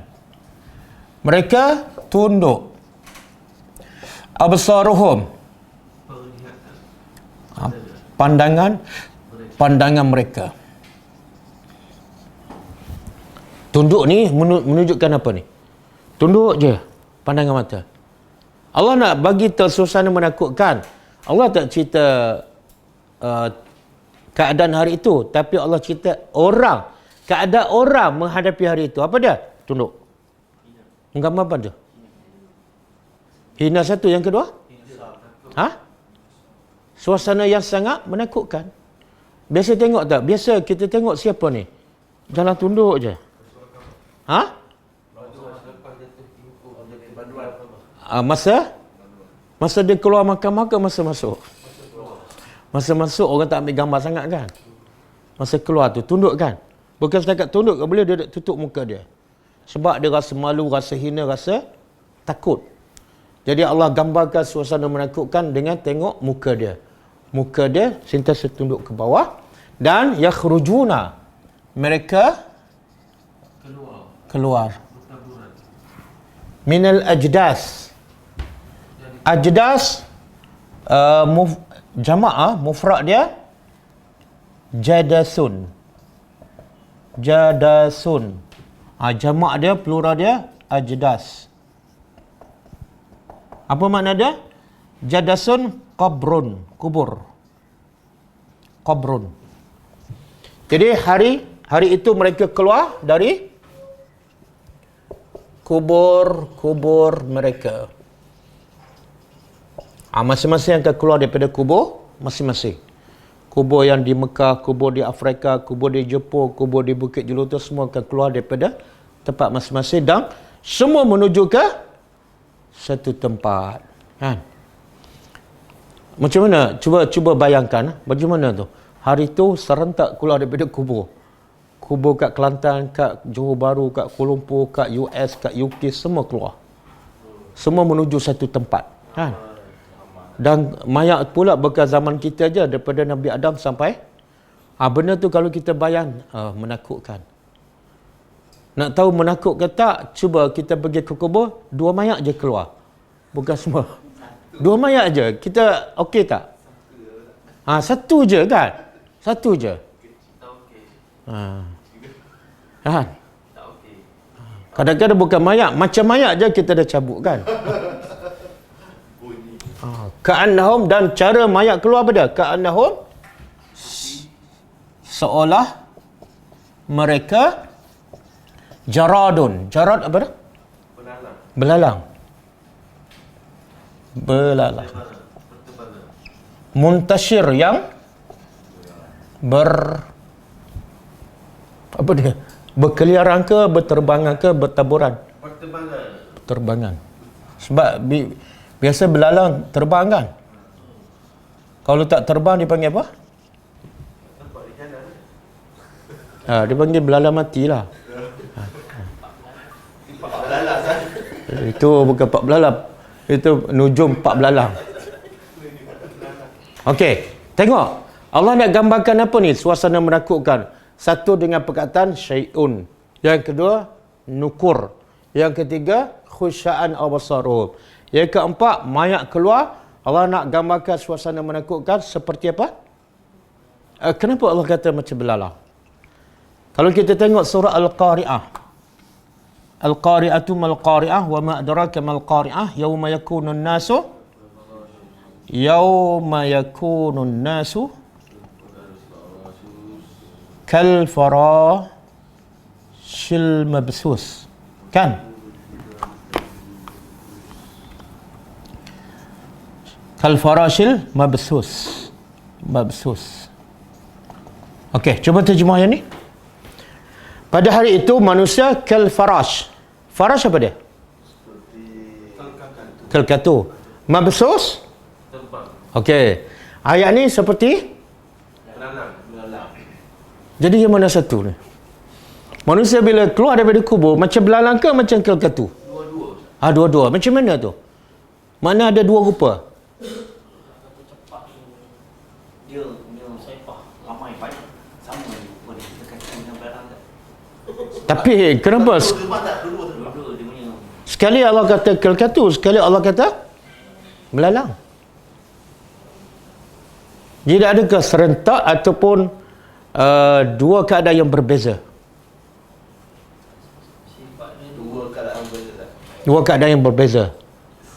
Mereka tunduk. Absaruhum, pandangan mereka. Tunduk ni menunjukkan apa ni? Tunduk je, pandangan mata. Allah nak bagi suasana menakutkan. Allah tak cerita keadaan hari itu, tapi Allah cerita keadaan orang menghadapi hari itu. Apa dia? Tunduk. Menggambar apa tu? Hina satu, yang kedua? Suasana yang sangat menakutkan. Biasa tengok tak? Biasa kita tengok siapa ni? Jalan tunduk je. Masa dia keluar makan-makan, masa masuk. Masa masuk orang tak ambil gambar sangat kan? Masa keluar tu tunduk kan? Bukan setakat tunduk, boleh dia tutup muka dia. Sebab dia rasa malu, rasa hina, rasa takut. Jadi Allah gambarkan suasana menakutkan dengan tengok muka dia. Muka dia sentiasa tunduk ke bawah. Dan yakhrujuna, mereka keluar. Minal ajdas. Ajdas jamaah, mufrad dia jadasun. Jamak dia, plural dia ajdas. Apa makna dia? Jadasun qabrun, kubur. Qabrun. Jadi hari itu mereka keluar dari kubur mereka. Masing-masing akan keluar daripada kubur masing-masing. Kubur yang di Mekah, kubur di Afrika, kubur di Jepun, kubur di Bukit Jelutong, semua akan keluar daripada tempat masing-masing dan semua menuju ke satu tempat. Kan? Macam mana? Cuba bayangkan macam mana tu. Hari tu serentak keluar daripada kubur. Kubur kat Kelantan, kat Johor Bahru, kat Kuala Lumpur, kat US, kat UK, semua keluar. Semua menuju satu tempat. Kan? Dan mayat pula bekas zaman kita aja, daripada Nabi Adam sampai benda tu kalau kita bayang menakutkan. Nak tahu menakutkan tak? Cuba kita pergi ke kubur, 2 mayat je keluar. Bukan semua. 2 mayat je. Kita okey tak? Satu je kan? Satu je. Kan? Kadang-kadang bukan mayat, macam mayat je kita dah cabut kan? Ka'annahum, dan cara mayat keluar apa dia? Ka'annahum, seolah mereka jaradun. Jarad apa dah? Belalang. Muntashir, yang apa dia? Berkeliaran ke, berterbangan ke, bertaburan? Berterbangan. Sebab biasa belalang terbang kan? Kalau tak terbang dipanggil apa? Dipanggil belalang matilah. Itu bukan pak belalang. Itu nujum pak belalang. Okey, tengok. Allah nak gambarkan apa ni? Suasana menakutkan. Satu dengan perkataan syai'un. Yang kedua, nukur. Yang ketiga, khusya'an absaruhum. Yang keempat, mayat keluar. Allah nak gambarkan suasana menakutkan seperti apa? Kenapa Allah kata macam belalang? Kalau kita tengok surah Al-Qari'ah. Al-Qari'atu mal-Qari'ah wa ma adraka mal-Qari'ah yauma yakunun nasu kal farashil mabsus. Kan? Kal farashil mabsus. Okey, cuba terjemah yang ni. Pada hari itu manusia kal farash. Farash apa dia? Kal katu. Mabsus? Okey. Ayat ni seperti belalang. Jadi yang mana satu ni? Manusia bila keluar daripada kubur macam belalang ke macam kal katu? Dua-dua. Dua-dua. Macam mana tu? Mana ada dua rupa? Dia punya sepah ramai banyak sama boleh kita kata dengan belalang tak? Tapi kenapa Sekali Allah kata kelkatu, sekali Allah kata belalang. Jadi adakah serentak ataupun dua keadaan yang berbeza? Dua keadaan berbeza tak? Dua keadaan yang berbeza.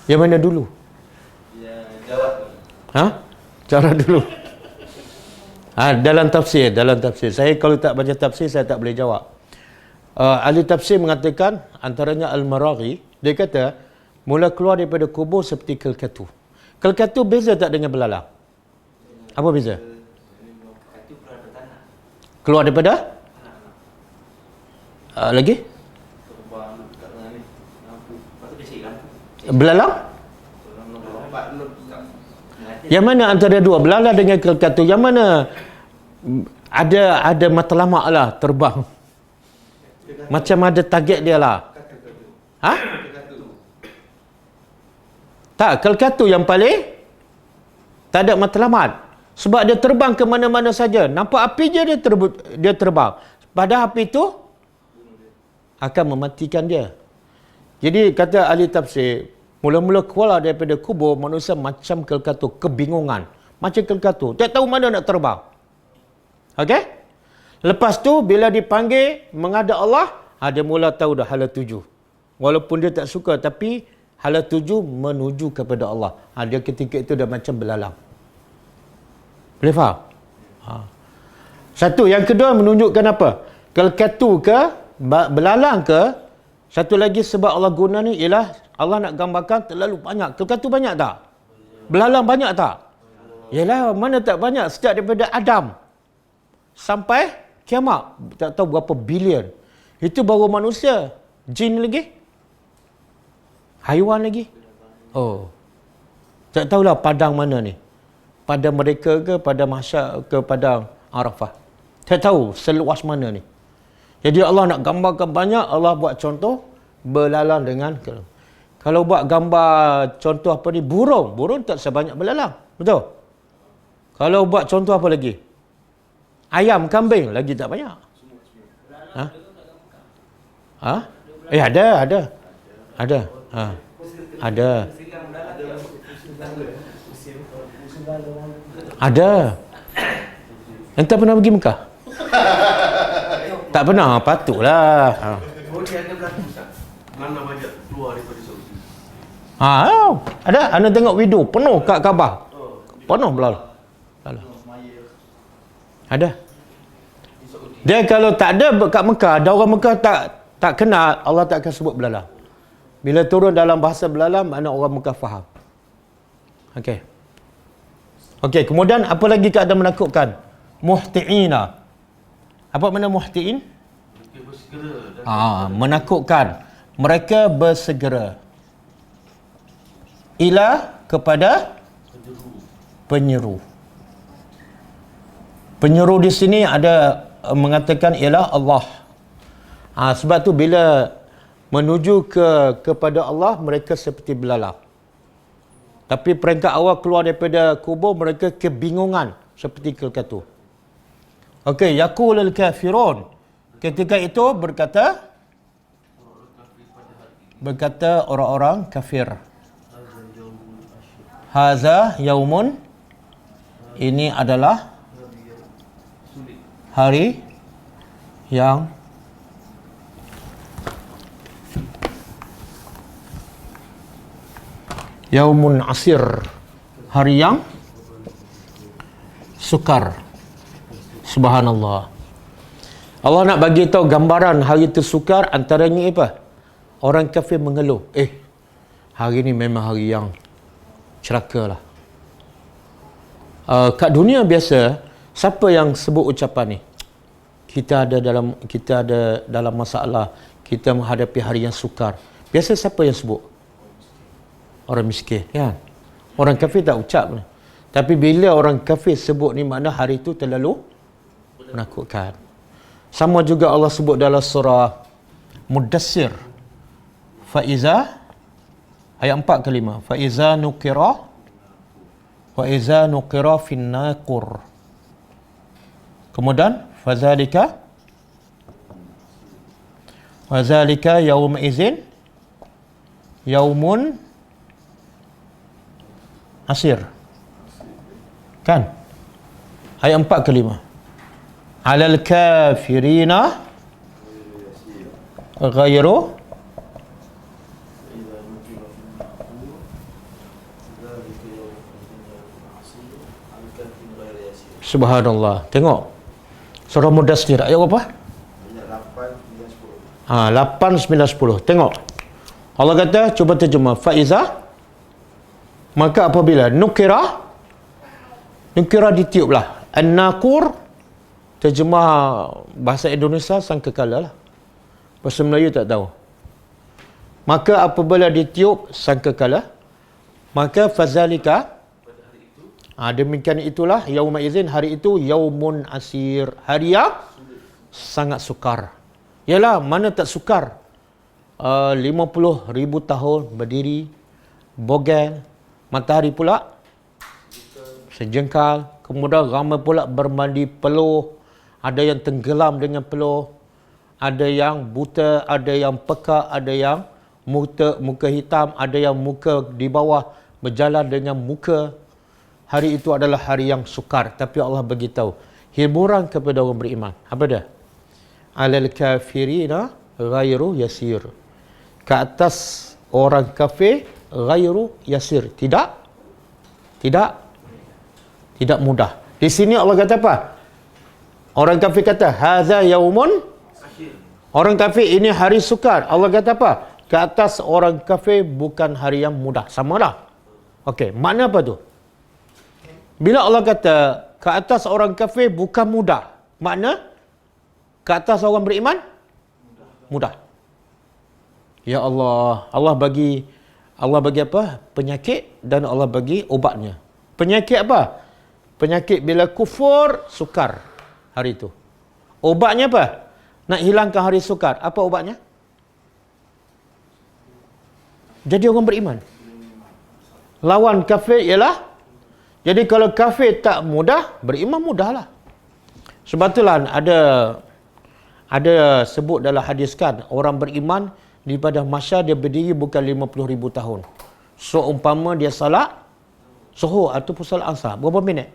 Yang mana dulu? Ya, jawab. Cara dulu. Dalam tafsir. Saya kalau tak baca tafsir, saya tak boleh jawab. Ahli tafsir mengatakan, antaranya Al-Maraghi, dia kata, mula keluar daripada kubur seperti kelkatu. Kelkatu beza tak dengan belalang? Apa beza? Keluar daripada? Lagi? Terbang kat tengah ni. Lampu. Lepas tu dia cari lampu. Belalang? Nampak lu. Yang mana antara dua? Belalang dengan kelkatu. Yang mana ada matlamak lah terbang. Macam ada target dia lah. Tak, kelkatu yang paling tak ada matlamat. Sebab dia terbang ke mana-mana saja. Nampak api je dia terbang. Padahal api itu akan mematikan dia. Jadi kata ahli tafsir, mula-mula keluar daripada kubur manusia macam kelkatu, kebingungan. Macam kelkatu, tak tahu mana nak terbang. Okey? Lepas tu bila dipanggil menghadap Allah, dia mula tahu dah hala tuju. Walaupun dia tak suka, tapi hala tuju menuju kepada Allah. Dia ketika itu dah macam belalang. Boleh faham? Satu. Yang kedua menunjukkan apa? Kelkatu ke, belalang ke, satu lagi sebab Allah guna ni ialah Allah nak gambarkan terlalu banyak. Kelkatu banyak tak? Belalang banyak tak? Yalah, mana tak banyak. Sejak daripada Adam sampai kiamat. Tak tahu berapa bilion. Itu baru manusia. Jin lagi? Haiwan lagi? Oh. Tak tahulah padang mana ni. Padang mereka ke, padang mahsyar ke, padang Arafah. Tak tahu seluas mana ni. Jadi Allah nak gambarkan banyak, Allah buat contoh belalang dengan kalau buat gambar contoh apa ni, burung tak sebanyak belalang. Betul? Kalau buat contoh apa lagi? Ayam, kambing lagi tak banyak. Ada. Ada. Entah pernah pergi Mekah? Tak pernah, patutlah. Oh, dia ada berlaku tak? Mana banyak keluar daripada Saudi? Ada. Anda tengok video penuh kat Kaabah. Penuh belalang. Ada. Dia kalau tak ada kat Mekah, ada orang Mekah tak kenal, Allah tak akan sebut belalang. Bila turun dalam bahasa belalang, mana orang Mekah faham. Okey, kemudian apa lagi keadaan menakutkan? Muhti'ina. Apa makna muhti'in? Menakutkan. Mereka bersegera. Ila kepada penyeru. Penyeru di sini ada mengatakan ialah Allah. Sebab tu bila menuju kepada Allah, mereka seperti belalang. Tapi peringkat awal keluar daripada kubur, mereka kebingungan seperti kelkatu. Okey, yaqulul kafirun. Ketika itu berkata orang-orang kafir. Haza yaumun, ini adalah hari yang yaumun asir, hari yang sukar. Subhanallah. Allah nak bagi tahu gambaran hari itu sukar, antaranya apa? Orang kafir mengeluh, hari ini memang hari yang celaka lah. Kat dunia biasa, siapa yang sebut ucapan ni? Kita ada dalam masalah, kita menghadapi hari yang sukar. Biasa siapa yang sebut? Orang miskin, kan? Orang kafir tak ucap. Tapi bila orang kafir sebut ni, makna hari itu terlalu menakutkan. Sama juga Allah sebut dalam surah Mudassir. Faiza, ayat 4 ke 5. Faiza nuqira fin naqur. Kemudian fazalika yawma izin Yaumun asir. Kan? Ayat 4 ke 5. Alal kafirina ghairu Subhanallah. Tengok. Surah Mudassir ayat berapa? 8, 9, 10. Tengok. Allah kata, cuba terjemah. Faiza, maka apabila nukira ditiuplah. An-nakur, terjemah bahasa Indonesia sangkakala lah. Bahasa Melayu tak tahu. Maka apabila ditiup sangkakala, maka fazalika, demikian itulah yauma izin, hari itu yaumun asir, hari yang sangat sukar. Yalah, mana tak sukar? 50,000 tahun berdiri, bogel, matahari pula sejengkal, kemudian ramai pula bermandi peluh, ada yang tenggelam dengan peluh, ada yang buta, ada yang pekak, ada yang muka hitam, ada yang muka di bawah berjalan dengan muka. Hari itu adalah hari yang sukar, tapi Allah beritahu hiburan kepada orang beriman. Apa dia? Alal kafirina ghairu yasir. Ke atas orang kafir ghairu yasir. Tidak mudah. Di sini Allah kata apa? Orang kafir kata hadza yaumun. Orang kafir ini hari sukar. Allah kata apa? Ke atas orang kafir bukan hari yang mudah. Samalah. Okey, makna apa tu? Bila Allah kata ke atas orang kafir bukan mudah, makna ke atas orang beriman mudah. Ya Allah, Allah bagi apa? Penyakit, dan Allah bagi obatnya. Penyakit apa? Penyakit bila kufur sukar hari itu. Obatnya apa? Nak hilangkan hari sukar. Apa obatnya? Jadi orang beriman. Lawan kafir ialah, jadi kalau kafir tak mudah, beriman mudahlah. Sebab itulah ada sebut dalam hadis kan, orang beriman di pada masa dia berdiri bukan 50,000 tahun. So umpama dia salat Zuhur ataupun salat Asar, berapa minit?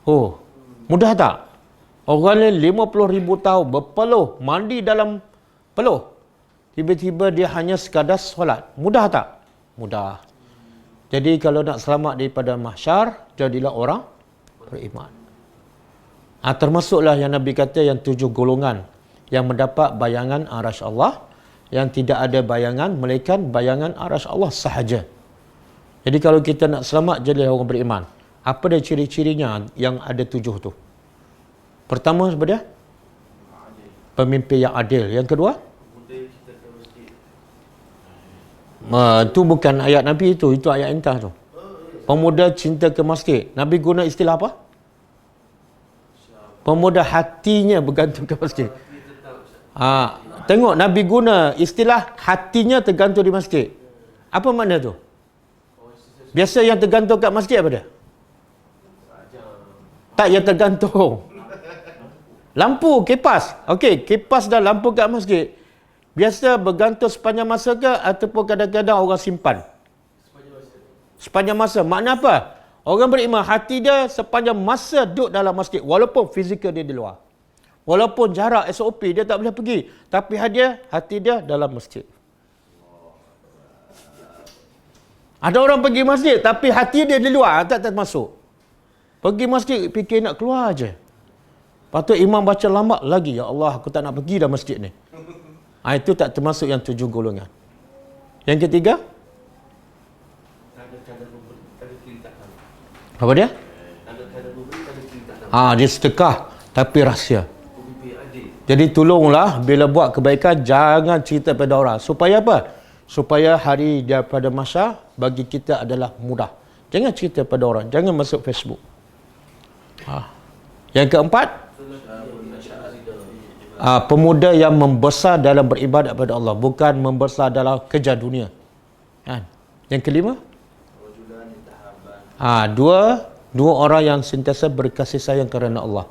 Oh, mudah tak? Orang ni 50,000 tahun berpeluh, mandi dalam peluh. Tiba-tiba dia hanya sekadar solat. Mudah tak? Mudah. Jadi kalau nak selamat daripada mahsyar, jadilah orang beriman. Termasuklah yang Nabi kata yang 7 golongan yang mendapat bayangan arasy Allah, yang tidak ada bayangan melainkan bayangan arasy Allah sahaja. Jadi kalau kita nak selamat, jadilah orang beriman. Apa dia ciri-cirinya yang ada 7 tu? Pertama sebenarnya pemimpin yang adil. Yang kedua, itu bukan ayat Nabi itu ayat entah tu. Pemuda cinta ke masjid. Nabi guna istilah apa? Pemuda hatinya bergantung ke masjid. Tengok Nabi guna istilah hatinya tergantung di masjid. Apa makna tu? Biasa yang tergantung kat masjid apa dia? Tak, yang tergantung lampu, kipas. Okey, kipas dan lampu kat masjid biasa bergantung sepanjang masa ke, ataupun kadang-kadang orang simpan? Sepanjang masa. Makna apa? Orang beriman, hati dia sepanjang masa duduk dalam masjid, walaupun fizikal dia di luar. Walaupun jarak SOP dia tak boleh pergi, tapi hati dia dalam masjid. Ada orang pergi masjid tapi hati dia di luar, tak masuk. Pergi masjid fikir nak keluar aje. Patut imam baca lambat lagi, ya Allah aku tak nak pergi dah masjid ni. Itu tak termasuk yang 7 golongan. Yang ketiga, apa dia? Dia sedekah tapi rahsia. Jadi tolonglah bila buat kebaikan jangan cerita pada orang. Supaya apa? Supaya hari daripada masa bagi kita adalah mudah. Jangan cerita pada orang, jangan masuk Facebook. Yang keempat, pemuda yang membesar dalam beribadat pada Allah, bukan membesar dalam kerja dunia. Yang kelima, dua orang yang sentiasa berkasih sayang kerana Allah.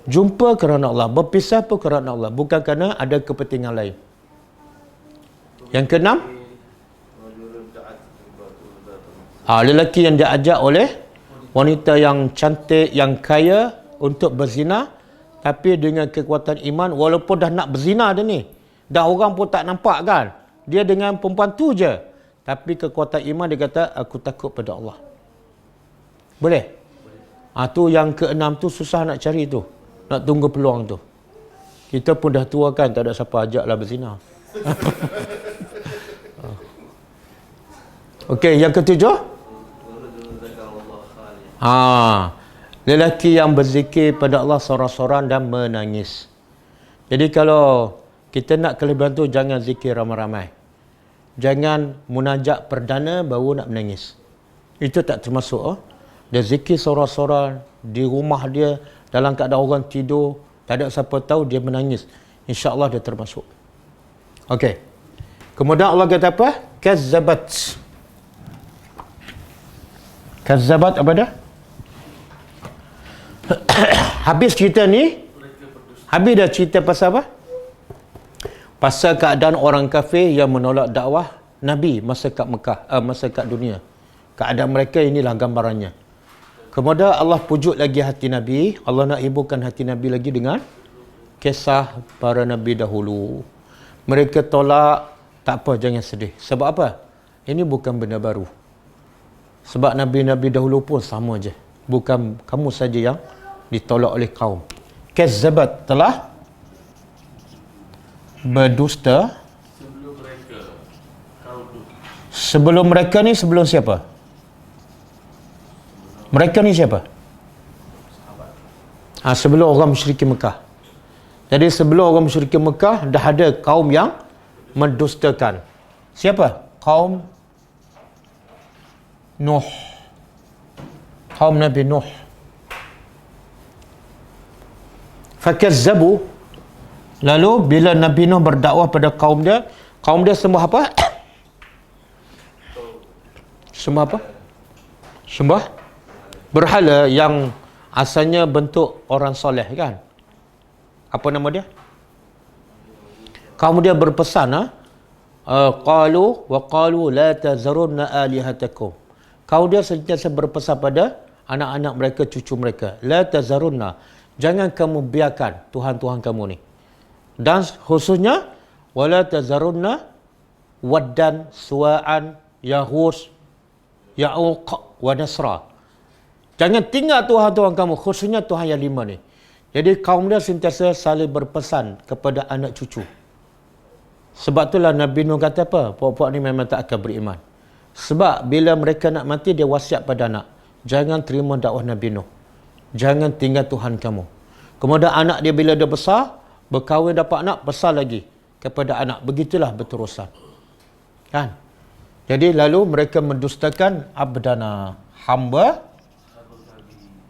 Jumpa kerana Allah, berpisah pun kerana Allah, bukan kerana ada kepentingan lain. Yang keenam, lelaki yang diajak oleh wanita yang cantik, yang kaya untuk berzina, tapi dengan kekuatan iman, walaupun dah nak berzina dia ni, dah orang pun tak nampak kan, dia dengan perempuan tu je, tapi kekuatan iman dia kata, aku takut pada Allah. Boleh? Tu yang keenam tu susah nak cari tu, nak tunggu peluang tu. Kita pun dah tua kan, tak ada siapa ajak lah berzina. Okey, yang ketujuh, lelaki yang berzikir pada Allah sorang-sorang dan menangis. Jadi kalau kita nak kelebihan tu, jangan zikir ramai-ramai. Jangan munajat perdana baru nak menangis. Itu tak termasuk. Dia zikir sorang-sorang di rumah dia, dalam keadaan orang tidur, tak ada siapa tahu, dia menangis. InsyaAllah dia termasuk. Okey. Kemudian Allah kata apa? Kazzabat. Kazzabat apa dah? Habis cerita ni, habis dah cerita pasal apa? Pasal keadaan orang kafir yang menolak dakwah Nabi masa kat Mekah, masa kat dunia. Keadaan mereka, inilah gambarannya. Kemudian Allah pujuk lagi hati Nabi. Allah nak hiburkan hati Nabi lagi dengan kisah para Nabi dahulu. Mereka tolak, tak apa, jangan sedih. Sebab apa? Ini bukan benda baru. Sebab Nabi-Nabi dahulu pun sama je. Bukan kamu saja yang ditolak oleh kaum. Kazzabat, telah berdusta sebelum mereka. Kaum tu. sebelum mereka ni. Sebelum siapa? Mereka ni siapa? Sebelum orang musyrikin Mekah. Jadi sebelum orang musyrikin Mekah, dah ada kaum yang mendustakan. Siapa? Kaum Nuh. Kaum Nabi Nuh. Fakazzabu. Lalu bila Nabi Nuh berdakwah pada kaum dia sembah apa? Sembah apa? Sembah berhala yang asalnya bentuk orang soleh kan? Apa nama dia? Kaum dia berpesan, qalu la tazarunna alihatakum. Kaum dia sentiasa berpesan pada anak-anak mereka, cucu mereka, la tazarunna, jangan kamu biarkan Tuhan-Tuhan kamu ni. Dan khususnya wala tazarunna waddan, suwa'an, yahus, ya'uq wa nasra. Jangan tinggal Tuhan-Tuhan kamu, khususnya Tuhan yang 5 ni. Jadi kaum dia sentiasa saling berpesan kepada anak cucu. Sebab itulah Nabi Nuh kata apa? Puak-puak ni memang tak akan beriman. Sebab bila mereka nak mati, dia wasiat pada anak, jangan terima dakwah Nabi Nuh. Jangan tinggal Tuhan kamu. Kemudian anak dia bila dia besar, berkahwin dapat anak, besar lagi kepada anak. Begitulah berterusan. Kan? Jadi lalu mereka mendustakan abdana, hamba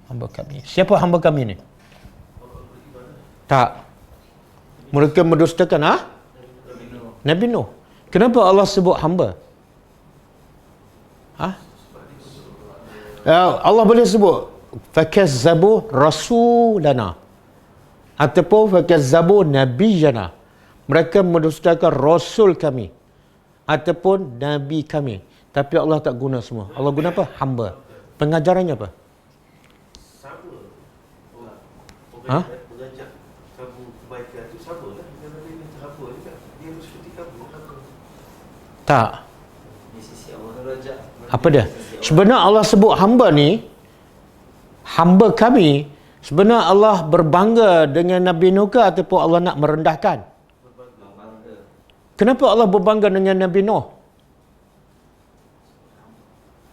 kami. Siapa hamba kami ni? Tak. Mereka mendustakan Nabi Nuh. Kenapa Allah sebut hamba? Allah boleh sebut fakazzabu rasulana ataupun fakazzabu nabiyana. Mereka mendustakan rasul kami ataupun nabi kami. Tapi Allah tak guna semua. Allah guna apa? Hamba. Pengajarannya apa? Sama. Mengajak kamu kebaikan tu sama lah dengan Nabi Nuh. Apa juga? Dia seperti kamu. Tak. Di sisi Allah Raja. Apa dia? Sebenarnya Allah sebut hamba ni, hamba kami, sebenarnya Allah berbangga dengan Nabi Nuh ke ataupun Allah nak merendahkan? Kenapa Allah berbangga dengan Nabi Nuh?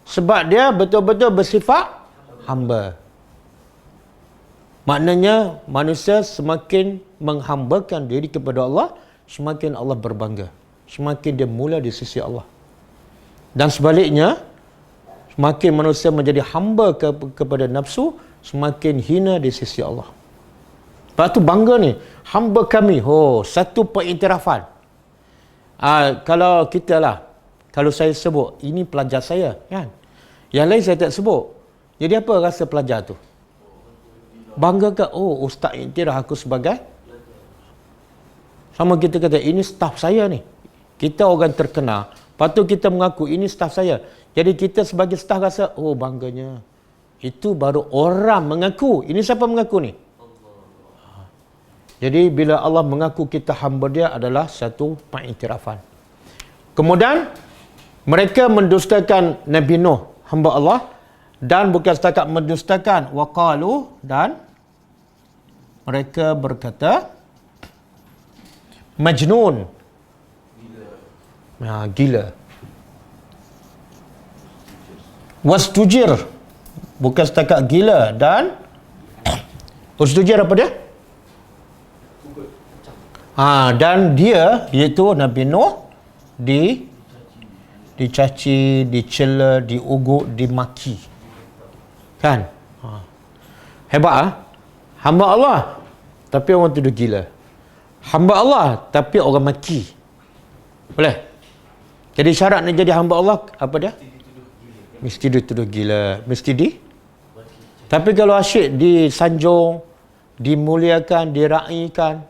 Sebab dia betul-betul bersifat hamba. Maknanya manusia semakin menghambakan diri kepada Allah, semakin Allah berbangga. Semakin dia mulia di sisi Allah. Dan sebaliknya, semakin manusia menjadi hamba kepada nafsu, semakin hina di sisi Allah. Lepas tu bangga ni, hamba kami. Satu pengiktirafan. Kalau kita lah, kalau saya sebut, ini pelajar saya, kan? Yang lain saya tak sebut. Jadi apa rasa pelajar tu? Bangga ke? Ustaz iktiraf aku sebagai. Sama kita kata, ini staf saya ni. kita orang terkenal, patut kita mengaku ini staf saya. Jadi kita sebagai staf rasa, oh bangganya. Itu baru orang mengaku. Ini siapa mengaku ni? Jadi bila Allah mengaku kita hamba dia adalah satu pengiktirafan. Kemudian mereka mendustakan Nabi Nuh, hamba Allah, dan bukan setakat mendustakan, waqalu, dan mereka berkata majnun. Gila. Wastujir, bukan setakat gila, dan wastujir apa dia? Dan dia, iaitu Nabi Nuh, dicaci, dicela, diugut, dimaki. Kan? Hebat hamba Allah, tapi orang tuduh gila. Hamba Allah, tapi orang maki. Boleh? Jadi syarat nak jadi hamba Allah, apa dia? Mesti dituduh gila. Mesti Tapi kalau asyik disanjung, dimuliakan, diraikan,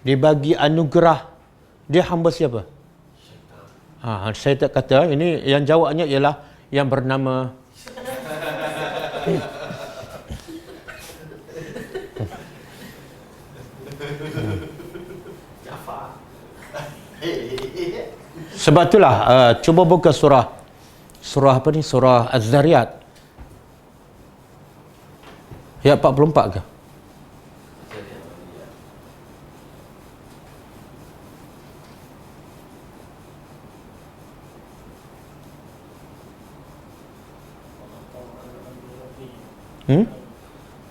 dibagi anugerah, dia hamba siapa? Saya tak kata. Ini yang jawabnya ialah yang bernama sebab itulah cuba buka surah apa ni, surah Az-Zariyat ayat 44 ke?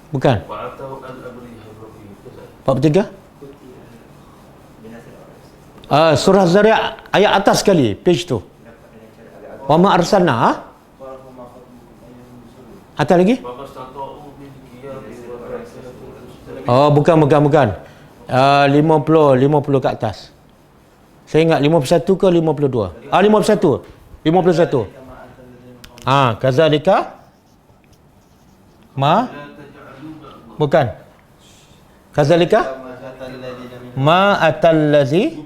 Bukan. 43? Surah Zariyat ayat atas sekali, page tu. Wa ma arsalna. Atas lagi? Bukan. 50 ke atas. Saya ingat 51 ke 52. 51. Kazalika bukan. Kazalika ma atallazi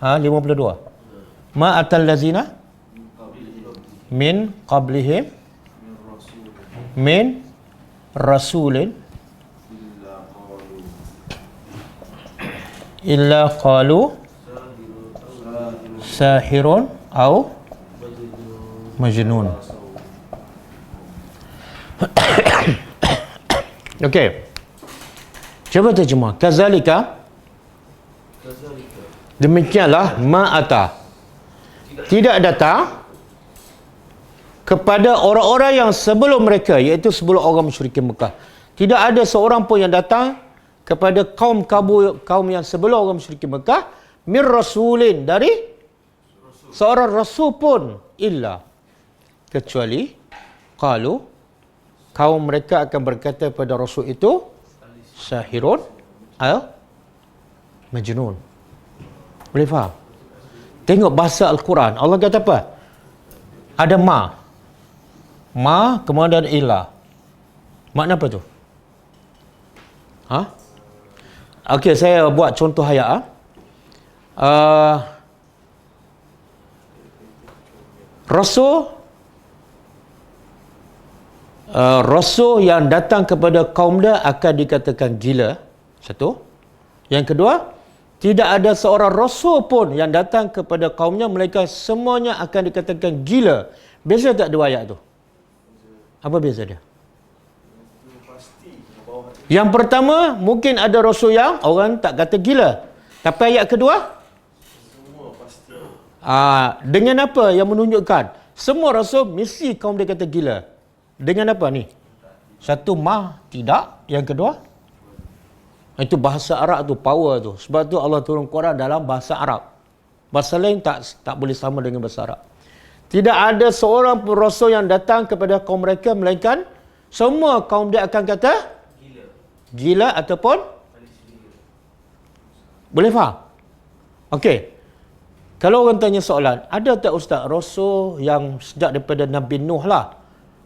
52. Ma atallazina min qablihim min rasulin illa qalu sahirun au majnun. Okey. Cuba terjemah. Kazalika, demikianlah ma'ata, tidak datang kepada orang-orang yang sebelum mereka, iaitu sebelum orang musyrikin Mekah. Tidak ada seorang pun yang datang kepada kaum yang sebelum orang musyrikin Mekah, mir rasulin, dari seorang rasul pun, illa, kecuali qalu, kaum mereka akan berkata pada rasul itu, sahirun al majnun. Boleh faham? Tengok bahasa Al-Quran. Allah kata apa? Ada ma kemudian ila. Makna apa tu? Okey, saya buat contoh ayat. Rasul yang datang kepada kaum dia akan dikatakan gila. Satu. Yang kedua, tidak ada seorang rasul pun yang datang kepada kaumnya, mereka semuanya akan dikatakan gila. Beza tak dua ayat tu? Apa beza dia? Yang pertama, mungkin ada rasul yang orang tak kata gila. Tapi ayat kedua, dengan apa yang menunjukkan semua rasul mesti kaum dia kata gila? Dengan apa ni? Satu, tidak. Yang kedua, itu bahasa Arab tu, power tu. Sebab tu Allah turun Quran dalam bahasa Arab. Bahasa lain tak boleh sama dengan bahasa Arab. Tidak ada seorang pun rasul yang datang kepada kaum mereka, melainkan semua kaum dia akan kata gila ataupun boleh faham? Okey. Kalau orang tanya soalan, ada tak Ustaz rasul yang sejak daripada Nabi Nuh lah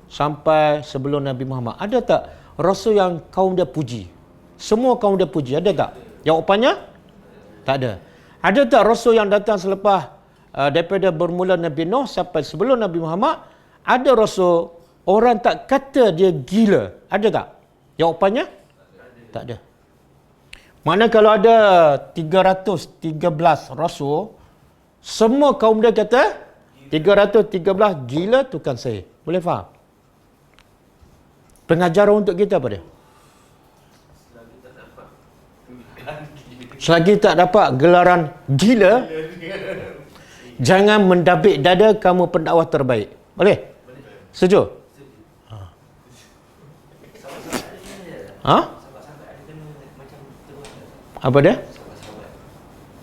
sampai sebelum Nabi Muhammad, ada tak rasul yang kaum dia puji? Semua kaum dia puji, ada tak? Jawapannya tak ada. Ada tak Rasul yang datang selepas daripada bermula Nabi Nuh sampai sebelum Nabi Muhammad, ada Rasul orang tak kata dia gila? Ada tak? Jawapannya? Tak ada. Mana kalau ada 313 Rasul, semua kaum dia kata 313 gila tukang sihir. Boleh faham? Pengajaran untuk kita apa dia? Selagi tak dapat gelaran gila, jangan mendabik dada kamu pendakwah terbaik. Boleh? Setuju? Ha? Apa dia?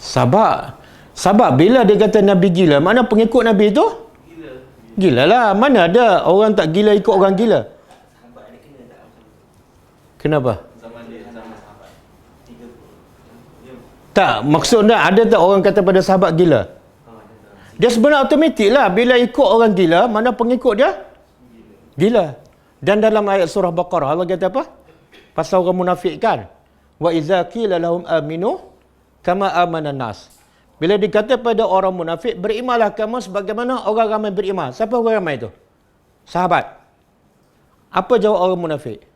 Sabar. Bila dia kata Nabi gila, mana pengikut Nabi itu? Gila lah. Mana ada orang tak gila ikut orang gila? Kenapa? Tak, maksudnya ada tak orang kata pada sahabat gila? Dia sebenarnya automatik lah. Bila ikut orang gila, mana pengikut dia? Gila. Dan dalam ayat surah Baqarah, Allah kata apa? Pasal orang munafik kan? Wa iza qila lahum aminu kama amana nas. Bila dikata pada orang munafik, berimanlah kamu sebagaimana orang ramai beriman. Siapa orang ramai itu? Sahabat. Apa jawab orang munafik?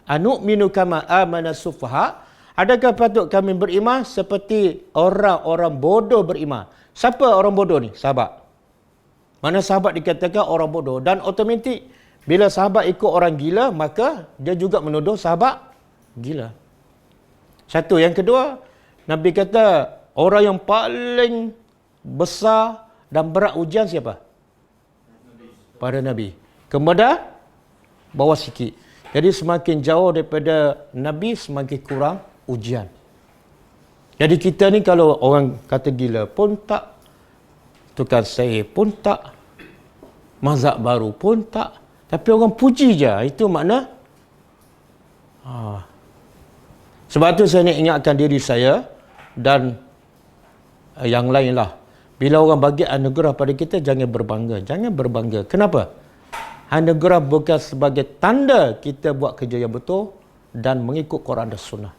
Anu'minu kama amana sufaha. Adakah patut kami beriman seperti orang-orang bodoh beriman? Siapa orang bodoh ni? Sahabat. Mana sahabat dikatakan orang bodoh. Dan otomatik, bila sahabat ikut orang gila, maka dia juga menuduh sahabat gila. Satu. Yang kedua, Nabi kata, orang yang paling besar dan berat ujian siapa? Para Nabi. Kemudian, bawah sikit. Jadi semakin jauh daripada Nabi, semakin kurang ujian. Jadi kita ni kalau orang kata gila pun tak, tukang sihir pun tak, mazhab baru pun tak, tapi orang puji je. Itu makna sebab tu saya nak ingatkan diri saya dan yang lain lah. Bila orang bagi anugerah pada kita, jangan berbangga. Jangan berbangga. Kenapa? Anugerah bukan sebagai tanda kita buat kerja yang betul dan mengikut Quran dan Sunnah.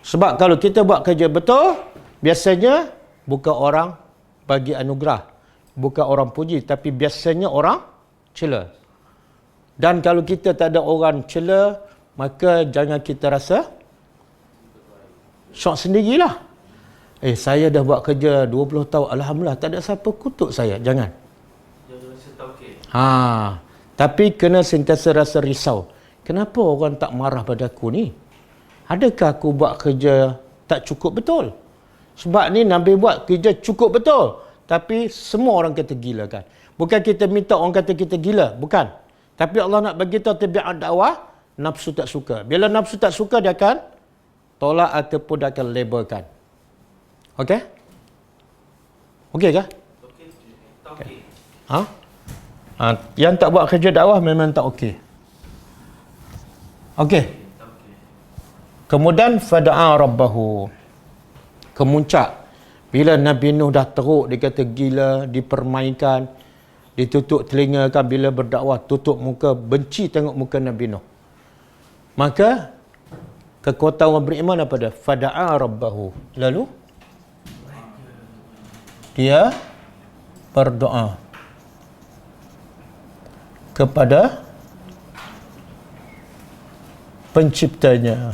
Sebab kalau kita buat kerja betul, biasanya bukan orang bagi anugerah, bukan orang puji, tapi biasanya orang cela. Dan kalau kita tak ada orang cela, maka jangan kita rasa syok sendirilah. Saya dah buat kerja 20 tahun, alhamdulillah, tak ada siapa kutuk saya. Jangan. Tapi kena sentiasa rasa risau. Kenapa orang tak marah pada aku ni? Adakah aku buat kerja tak cukup betul? Sebab ni Nabi buat kerja cukup betul, tapi semua orang kata gila kan. Bukan kita minta orang kata kita gila, bukan. Tapi Allah nak bagi tahu tabiat dakwah, nafsu tak suka. Bila nafsu tak suka, dia akan tolak ataupun dia akan labelkan. Okey? Okey kah? Okey. Yang tak buat kerja dakwah memang tak okey. Okey. Kemudian fada'a rabbahu. Kemuncak. Bila Nabi Nuh dah teruk, dia kata gila, dipermainkan, ditutup telinga kan bila berdakwah, tutup muka, benci tengok muka Nabi Nuh. Maka kekuatan orang beriman apa dia? Fada'a rabbahu. Lalu dia berdoa kepada penciptanya.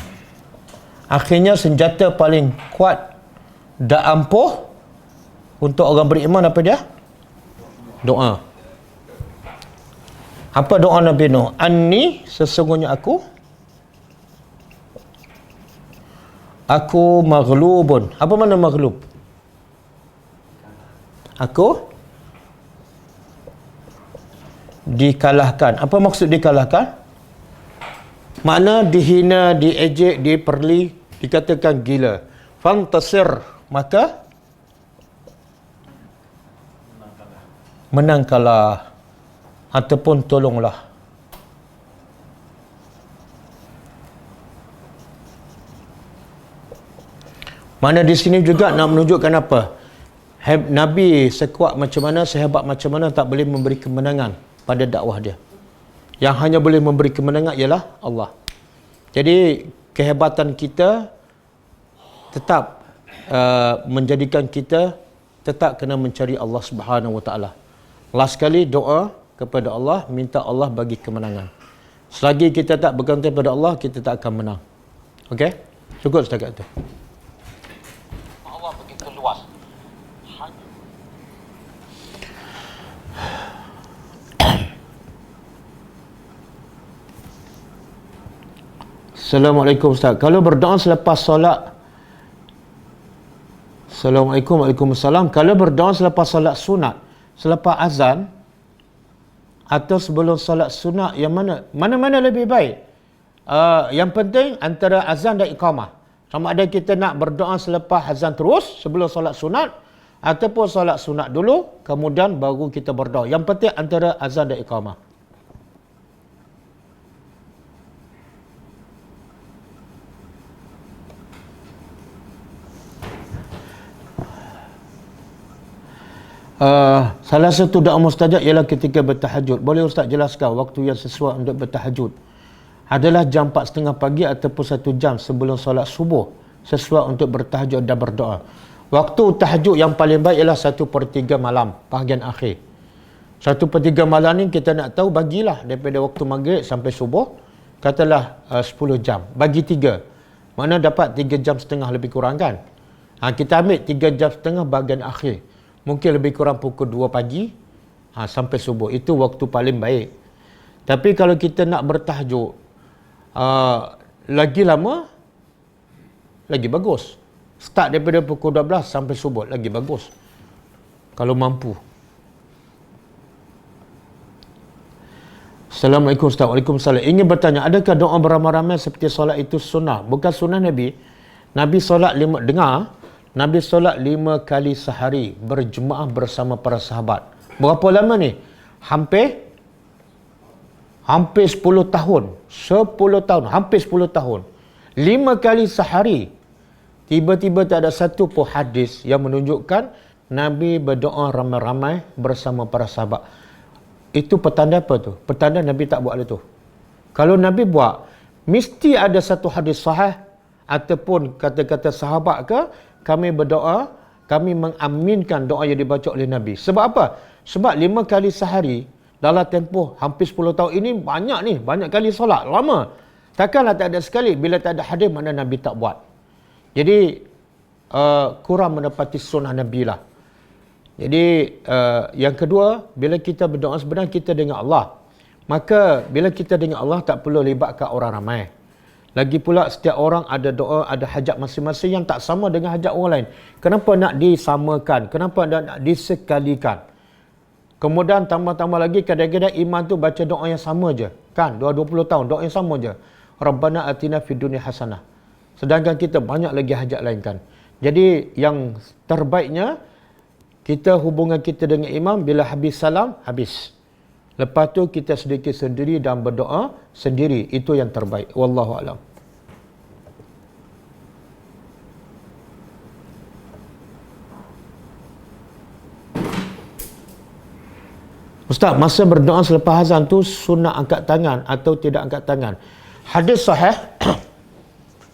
Akhirnya senjata paling kuat dan ampuh untuk orang beriman apa dia? Doa. Apa doa Nabi Nuh? Anni, sesungguhnya aku maghlubun. Apa makna maghlub? Aku dikalahkan. Apa maksud dikalahkan? Makna dihina, diejek, diperli, dikatakan gila. Fantasir, maka menangkalah ataupun tolonglah. Mana di sini juga nak menunjukkan apa? Nabi sekuat macam mana, sehebat macam mana, tak boleh memberi kemenangan pada dakwah dia. Yang hanya boleh memberi kemenangan ialah Allah. Jadi kehebatan kita tetap menjadikan kita tetap kena mencari Allah Subhanahu Wa Taala. Last sekali doa kepada Allah, minta Allah bagi kemenangan. Selagi kita tak bergantung pada Allah, kita tak akan menang. Okey? Cukup setakat itu. Allah begitu luas. Assalamualaikum Ustaz. Kalau berdoa selepas solat, Assalamualaikum, Waalaikumsalam. Kalau berdoa selepas solat sunat, selepas azan atau sebelum solat sunat, yang mana lebih baik? Yang penting antara azan dan iqamah. Sama ada kita nak berdoa selepas azan terus sebelum solat sunat, ataupun solat sunat dulu kemudian baru kita berdoa. Yang penting antara azan dan iqamah. Salah satu doa mustajab ialah ketika bertahajud. Boleh Ustaz jelaskan waktu yang sesuai untuk bertahajud? Adalah jam 4:30 pagi ataupun 1 jam sebelum solat subuh sesuai untuk bertahajud dan berdoa. Waktu tahajud yang paling baik ialah 1/3 malam, bahagian akhir. 1/3 malam ni kita nak tahu, bagilah daripada waktu maghrib sampai subuh, katalah 10 jam. Bagi 3. Mana dapat 3 jam setengah lebih kurang kan? Kita ambil 3 jam setengah bahagian akhir. Mungkin lebih kurang pukul 2 pagi sampai subuh. Itu waktu paling baik. Tapi kalau kita nak bertahajud lagi lama, lagi bagus. Start daripada pukul 12 sampai subuh, lagi bagus. Kalau mampu. Assalamualaikum Ustaz. Waalaikumsalam. Ingin bertanya, adakah doa beramai-ramai seperti solat itu sunnah? Bukan sunnah Nabi. Nabi solat 5 kali sehari berjemaah bersama para sahabat. Berapa lama ni? Hampir 10 tahun. 10 tahun. Hampir 10 tahun. 5 kali sehari. Tiba-tiba tak ada satu pun hadis yang menunjukkan Nabi berdoa ramai-ramai bersama para sahabat. Itu petanda apa tu? Petanda Nabi tak buat itu. Kalau Nabi buat, mesti ada satu hadis sahih ataupun kata-kata sahabat ke, kami berdoa, kami mengaminkan doa yang dibaca oleh Nabi. Sebab apa? Sebab 5 kali sehari dalam tempoh hampir 10 tahun ini banyak kali solat, lama. Takkanlah tak ada sekali, bila tak ada hadis mana Nabi tak buat. Jadi kurang menepati sunnah Nabi lah. Jadi yang kedua, bila kita berdoa sebenarnya kita dengan Allah. Maka bila kita dengan Allah tak perlu libatkan orang ramai. Lagi pula setiap orang ada doa, ada hajat masing-masing yang tak sama dengan hajat orang lain. Kenapa nak disamakan? Kenapa nak disekalikan? Kemudian tambah-tambah lagi kadang-kadang iman tu baca doa yang sama je. Kan? 20 tahun doa yang sama je. Rabbana atina fid dunya hasanah. Sedangkan kita banyak lagi hajat lain kan. Jadi yang terbaiknya kita hubungan kita dengan imam bila habis salam, habis. Lepas tu kita sedikit sendiri dan berdoa sendiri. Itu yang terbaik. Wallahu a'lam. Ustaz, masa berdoa selepas azan tu sunnah angkat tangan atau tidak angkat tangan? Hadis sahih.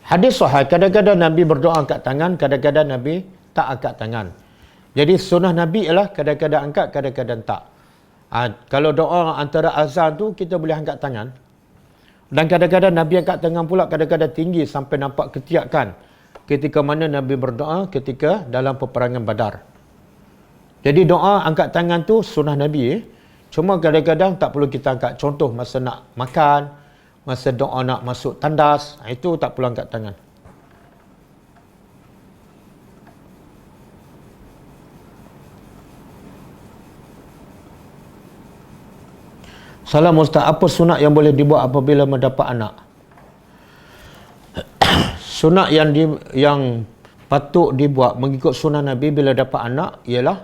Hadis sahih, kadang-kadang Nabi berdoa angkat tangan, kadang-kadang Nabi tak angkat tangan. Jadi sunnah Nabi ialah kadang-kadang angkat, kadang-kadang tak. Kalau doa antara azan tu kita boleh angkat tangan. Dan kadang-kadang Nabi angkat tangan pula kadang-kadang tinggi sampai nampak ketiak kan. Ketika mana Nabi berdoa ketika dalam peperangan Badar. Jadi doa angkat tangan tu sunnah Nabi. Cuma kadang-kadang tak perlu kita angkat. Contoh masa nak makan, masa doa nak masuk tandas, itu tak perlu angkat tangan. Salam Ustaz, apa sunat yang boleh dibuat apabila mendapat anak? Sunat yang patut dibuat mengikut sunah Nabi bila dapat anak ialah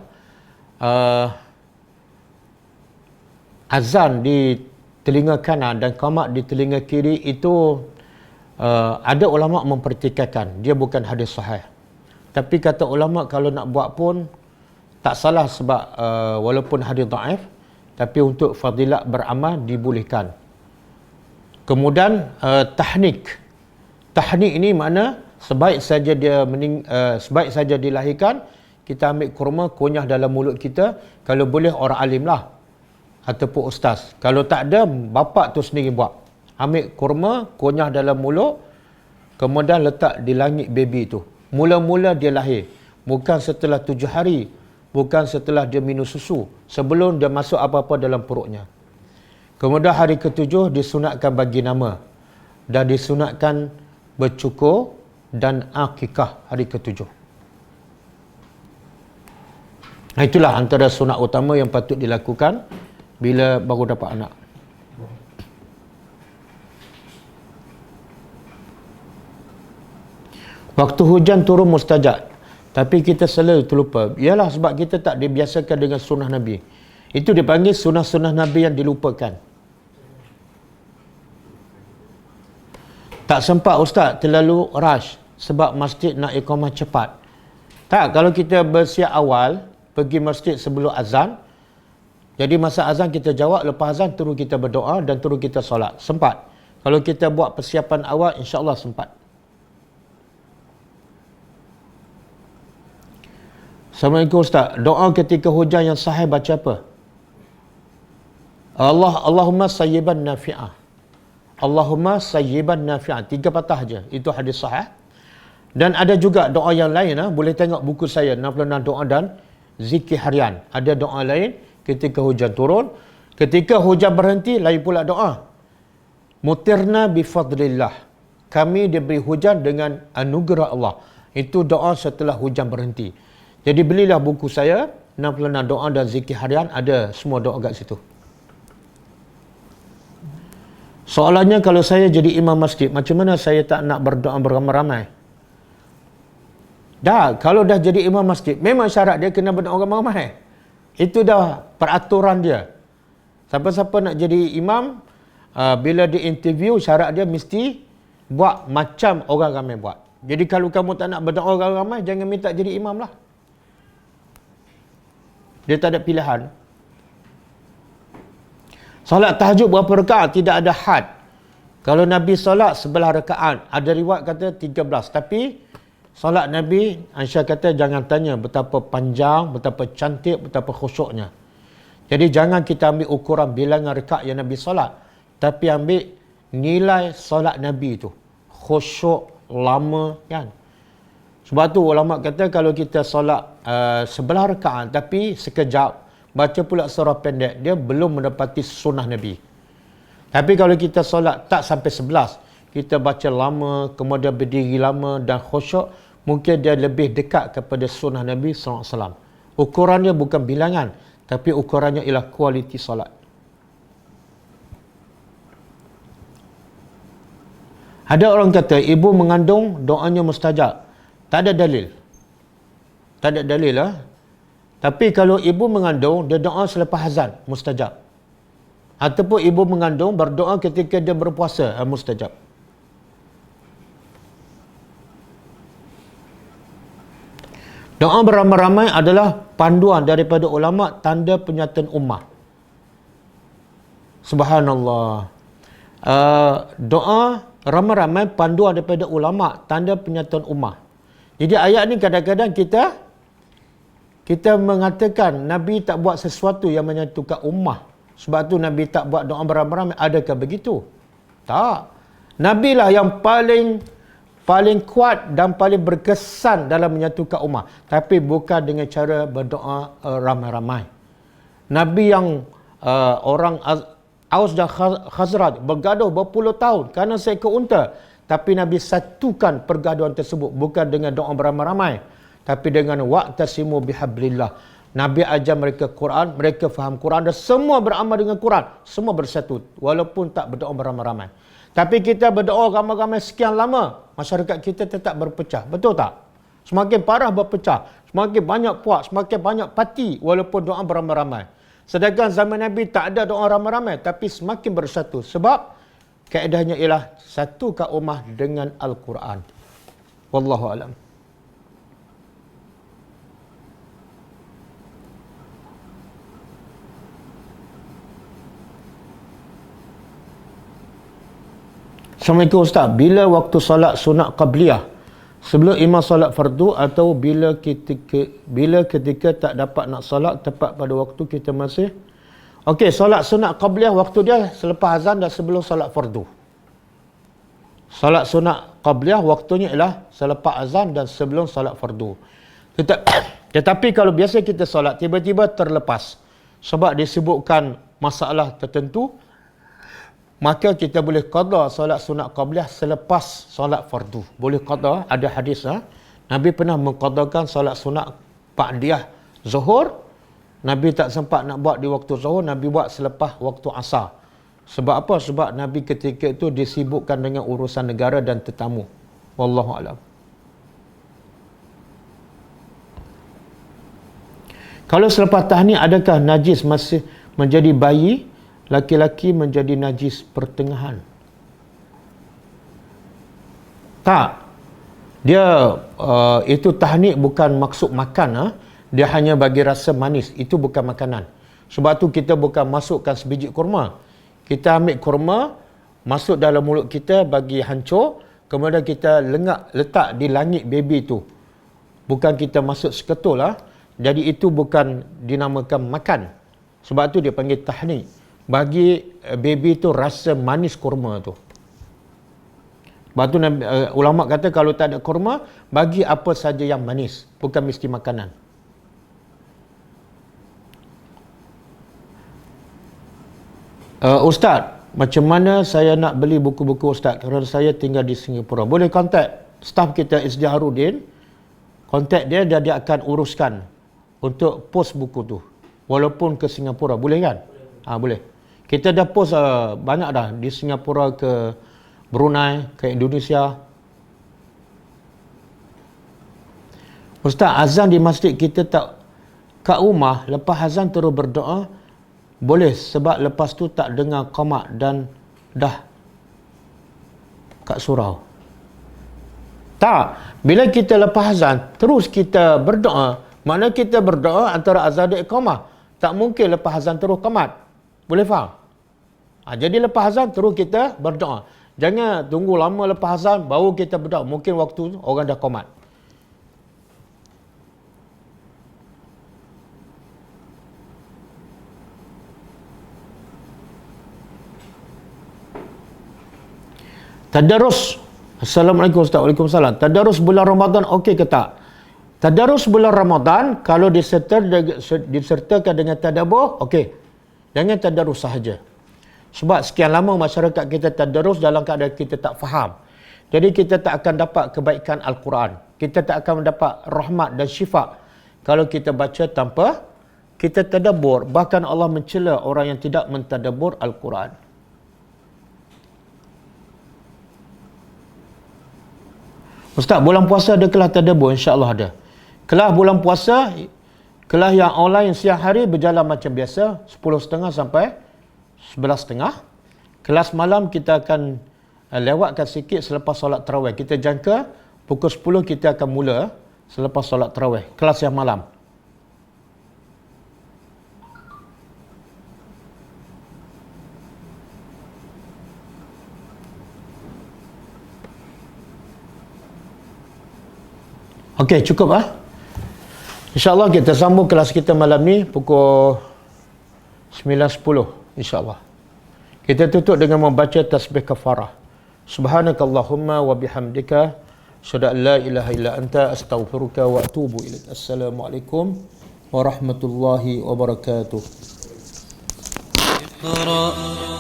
azan di telinga kanan dan qamat di telinga kiri. Itu ada ulama mempertikaikan, dia bukan hadis sahih. Tapi kata ulama kalau nak buat pun tak salah sebab walaupun hadis dhaif, tapi untuk fadilat beramal dibolehkan. Kemudian tahnik. Tahnik ini makna sebaik saja dilahirkan, kita ambil kurma, kunyah dalam mulut kita. Kalau boleh orang alim lah, ataupun ustaz. Kalau tak ada, bapa tu sendiri buat. Ambil kurma, kunyah dalam mulut, kemudian letak di langit baby tu. Mula-mula dia lahir, bukan setelah 7 hari, bukan setelah dia minum susu, sebelum dia masuk apa-apa dalam perutnya. Kemudian hari ke-7 disunatkan bagi nama, dan disunatkan bercukur dan akikah hari ke-7. Itulah antara sunat utama yang patut dilakukan bila baru dapat anak. Waktu hujan turun mustajab, tapi kita selalu terlupa. Ialah sebab kita tak dibiasakan dengan sunnah Nabi. Itu dipanggil sunnah-sunnah Nabi yang dilupakan. Tak sempat ustaz, terlalu rush sebab masjid nak iqamah cepat. Tak, kalau kita bersiap awal, pergi masjid sebelum azan, jadi masa azan kita jawab, lepas azan terus kita berdoa dan terus kita solat. Sempat. Kalau kita buat persiapan awal, insya-Allah sempat. Assalamualaikum ustaz. Doa ketika hujan yang sahih baca apa? Allahumma sayyiban nafi'ah. Allahumma sayyiban nafi'ah. 3 patah je. Itu hadis sahih. Dan ada juga doa yang lain. Boleh tengok buku saya, 66 doa dan zikir harian. Ada doa lain ketika hujan turun. Ketika hujan berhenti, lain pula doa. Mutirna bifadlillah. Kami diberi hujan dengan anugerah Allah. Itu doa setelah hujan berhenti. Jadi belilah buku saya, 66 doa dan zikir harian. Ada semua doa kat situ. Soalannya, kalau saya jadi imam masjid, macam mana saya tak nak berdoa beramai-ramai? Dah, kalau dah jadi imam masjid, memang syarat dia kena berdoa ramai-ramai. Itu dah peraturan dia. Siapa-siapa nak jadi imam, bila dia interview, syarat dia mesti buat macam orang ramai buat. Jadi kalau kamu tak nak berdoa orang ramai, jangan minta jadi imam lah. Dia tak ada pilihan. Solat tahajud berapa rakaat? Tidak ada had. Kalau Nabi solat 11 rakaat, ada riwayat kata 13. Tapi solat Nabi, Aisyah kata jangan tanya betapa panjang, betapa cantik, betapa khusyuknya. Jadi jangan kita ambil ukuran bilangan rakaat yang Nabi solat, tapi ambil nilai solat Nabi itu. Khusyuk, lama, kan? Sebab tu ulama kata kalau kita solat 11 rakaat tapi sekejap, baca pula surah pendek, dia belum mendapati sunnah Nabi. Tapi kalau kita solat tak sampai 11, kita baca lama, kemudian berdiri lama dan khusyuk, mungkin dia lebih dekat kepada sunnah Nabi SAW. Ukurannya bukan bilangan, tapi ukurannya ialah kualiti solat. Ada orang kata ibu mengandung doanya mustajab. Tak ada dalil. Tak ada dalil lah. Tapi kalau ibu mengandung, dia doa selepas azan, mustajab. Ataupun ibu mengandung berdoa ketika dia berpuasa, mustajab. Doa beramai-ramai adalah panduan daripada ulama, tanda penyatuan ummah. Subhanallah. Doa ramai-ramai panduan daripada ulama, tanda penyatuan ummah. Jadi ayat ni kadang-kadang kita mengatakan Nabi tak buat sesuatu yang menyatukan ummah. Sebab tu Nabi tak buat doa beramai-ramai. Adakah begitu? Tak. Nabi lah yang paling kuat dan paling berkesan dalam menyatukan ummah. Tapi bukan dengan cara berdoa ramai-ramai. Nabi yang orang Aus dan Khazraj bergaduh berpuluh tahun kerana seekor unta. Tapi Nabi satukan pergaduhan tersebut bukan dengan doa beramai-ramai, tapi dengan wa'tasimu bihablillah. Nabi ajar mereka Quran, mereka faham Quran dan semua beramal dengan Quran, semua bersatu walaupun tak berdoa beramai-ramai. Tapi kita berdoa ramai-ramai sekian lama, masyarakat kita tetap berpecah. Betul tak? Semakin parah berpecah, semakin banyak puak, semakin banyak parti walaupun doa beramai-ramai. Sedangkan zaman Nabi tak ada doa ramai-ramai tapi semakin bersatu. Sebab kaedahnya ialah satukan ummah dengan Al-Quran. Wallahu a'lam. Assalamualaikum Ustaz. Bila waktu solat sunat qabliyah sebelum imam solat fardu atau bila ketika tak dapat nak solat tepat pada waktu kita masih. Okey, solat sunat qabliyah waktu dia selepas azan dan sebelum solat fardu. Solat sunat qabliyah waktunya ialah selepas azan dan sebelum solat fardu. Tetapi kalau biasa kita solat tiba-tiba terlepas sebab disebutkan masalah tertentu, maka kita boleh qada solat sunat qabliyah selepas solat fardu. Boleh qada, ada hadis Nabi pernah mengqadakan solat sunat ba'diyah zuhur. Nabi tak sempat nak buat di waktu zuhur, Nabi buat selepas waktu asar. Sebab apa? Sebab Nabi ketika itu disibukkan dengan urusan negara dan tetamu. Wallahu a'lam. Kalau selepas tahniah adakah najis masih menjadi bayi, laki-laki menjadi najis pertengahan? Tak. Dia itu tahniah bukan maksud makan, dia hanya bagi rasa manis. Itu bukan makanan. Sebab tu kita bukan masukkan sebiji kurma. Kita ambil kurma, masuk dalam mulut kita bagi hancur, kemudian kita letak di langit baby tu. Bukan kita masuk seketul Jadi itu bukan dinamakan makan. Sebab tu dia panggil tahniah. Bagi baby tu rasa manis kurma tu. Sebab tu ulama kata kalau tak ada kurma, bagi apa saja yang manis, bukan mesti makanan. Ustaz, macam mana saya nak beli buku-buku Ustaz kerana saya tinggal di Singapura? Boleh kontak staf kita Izdiharudin. Kontak dia dan dia akan uruskan untuk post buku tu. Walaupun ke Singapura, boleh kan? Boleh. Kita dah post banyak dah di Singapura, ke Brunei, ke Indonesia. Ustaz, azan di masjid kita tak kat rumah, lepas azan terus berdoa, boleh sebab lepas tu tak dengar qamat dan dah kat surau. Tak. Bila kita lepas azan, terus kita berdoa. Makna kita berdoa antara azan dan iqamah. Tak mungkin lepas azan terus qamat. Boleh faham? Jadi lepas azan terus kita berdoa. Jangan tunggu lama lepas azan baru kita berdoa. Mungkin waktu orang dah qamat. Tadarus. Assalamualaikum Ustaz. Waalaikumsalam. Tadarus bulan Ramadan okey ke tak? Tadarus bulan Ramadan kalau disertakan dengan tadabbur, okey. Jangan tadarus sahaja. Sebab sekian lama masyarakat kita tadarus dalam keadaan kita tak faham. Jadi kita tak akan dapat kebaikan Al-Quran. Kita tak akan mendapat rahmat dan syifa kalau kita baca tanpa kita tadabbur. Bahkan Allah mencela orang yang tidak mentadabbur Al-Quran. Ustaz, bulan puasa ada kelas tadabbur? InsyaAllah ada. Kelas bulan puasa, kelas yang online siang hari berjalan macam biasa, 10.30 sampai 11.30. Kelas malam kita akan lewatkan sikit selepas solat tarawih. Kita jangka pukul 10 kita akan mula selepas solat tarawih. Kelas yang malam. Okey, cukup InsyaAllah kita sambung kelas kita malam ni pukul 9.10 insyaAllah. Kita tutup dengan membaca tasbih kafarah. Subhanakallahumma wa bihamdika asyhadu an la ilaha illa anta astaghfiruka wa atubu ilaik. Assalamualaikum warahmatullahi wabarakatuh. اقرأ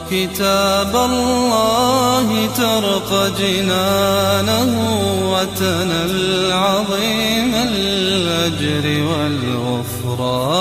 كتاب الله ترق جنانه وتنل عظيم الأجر والغفران.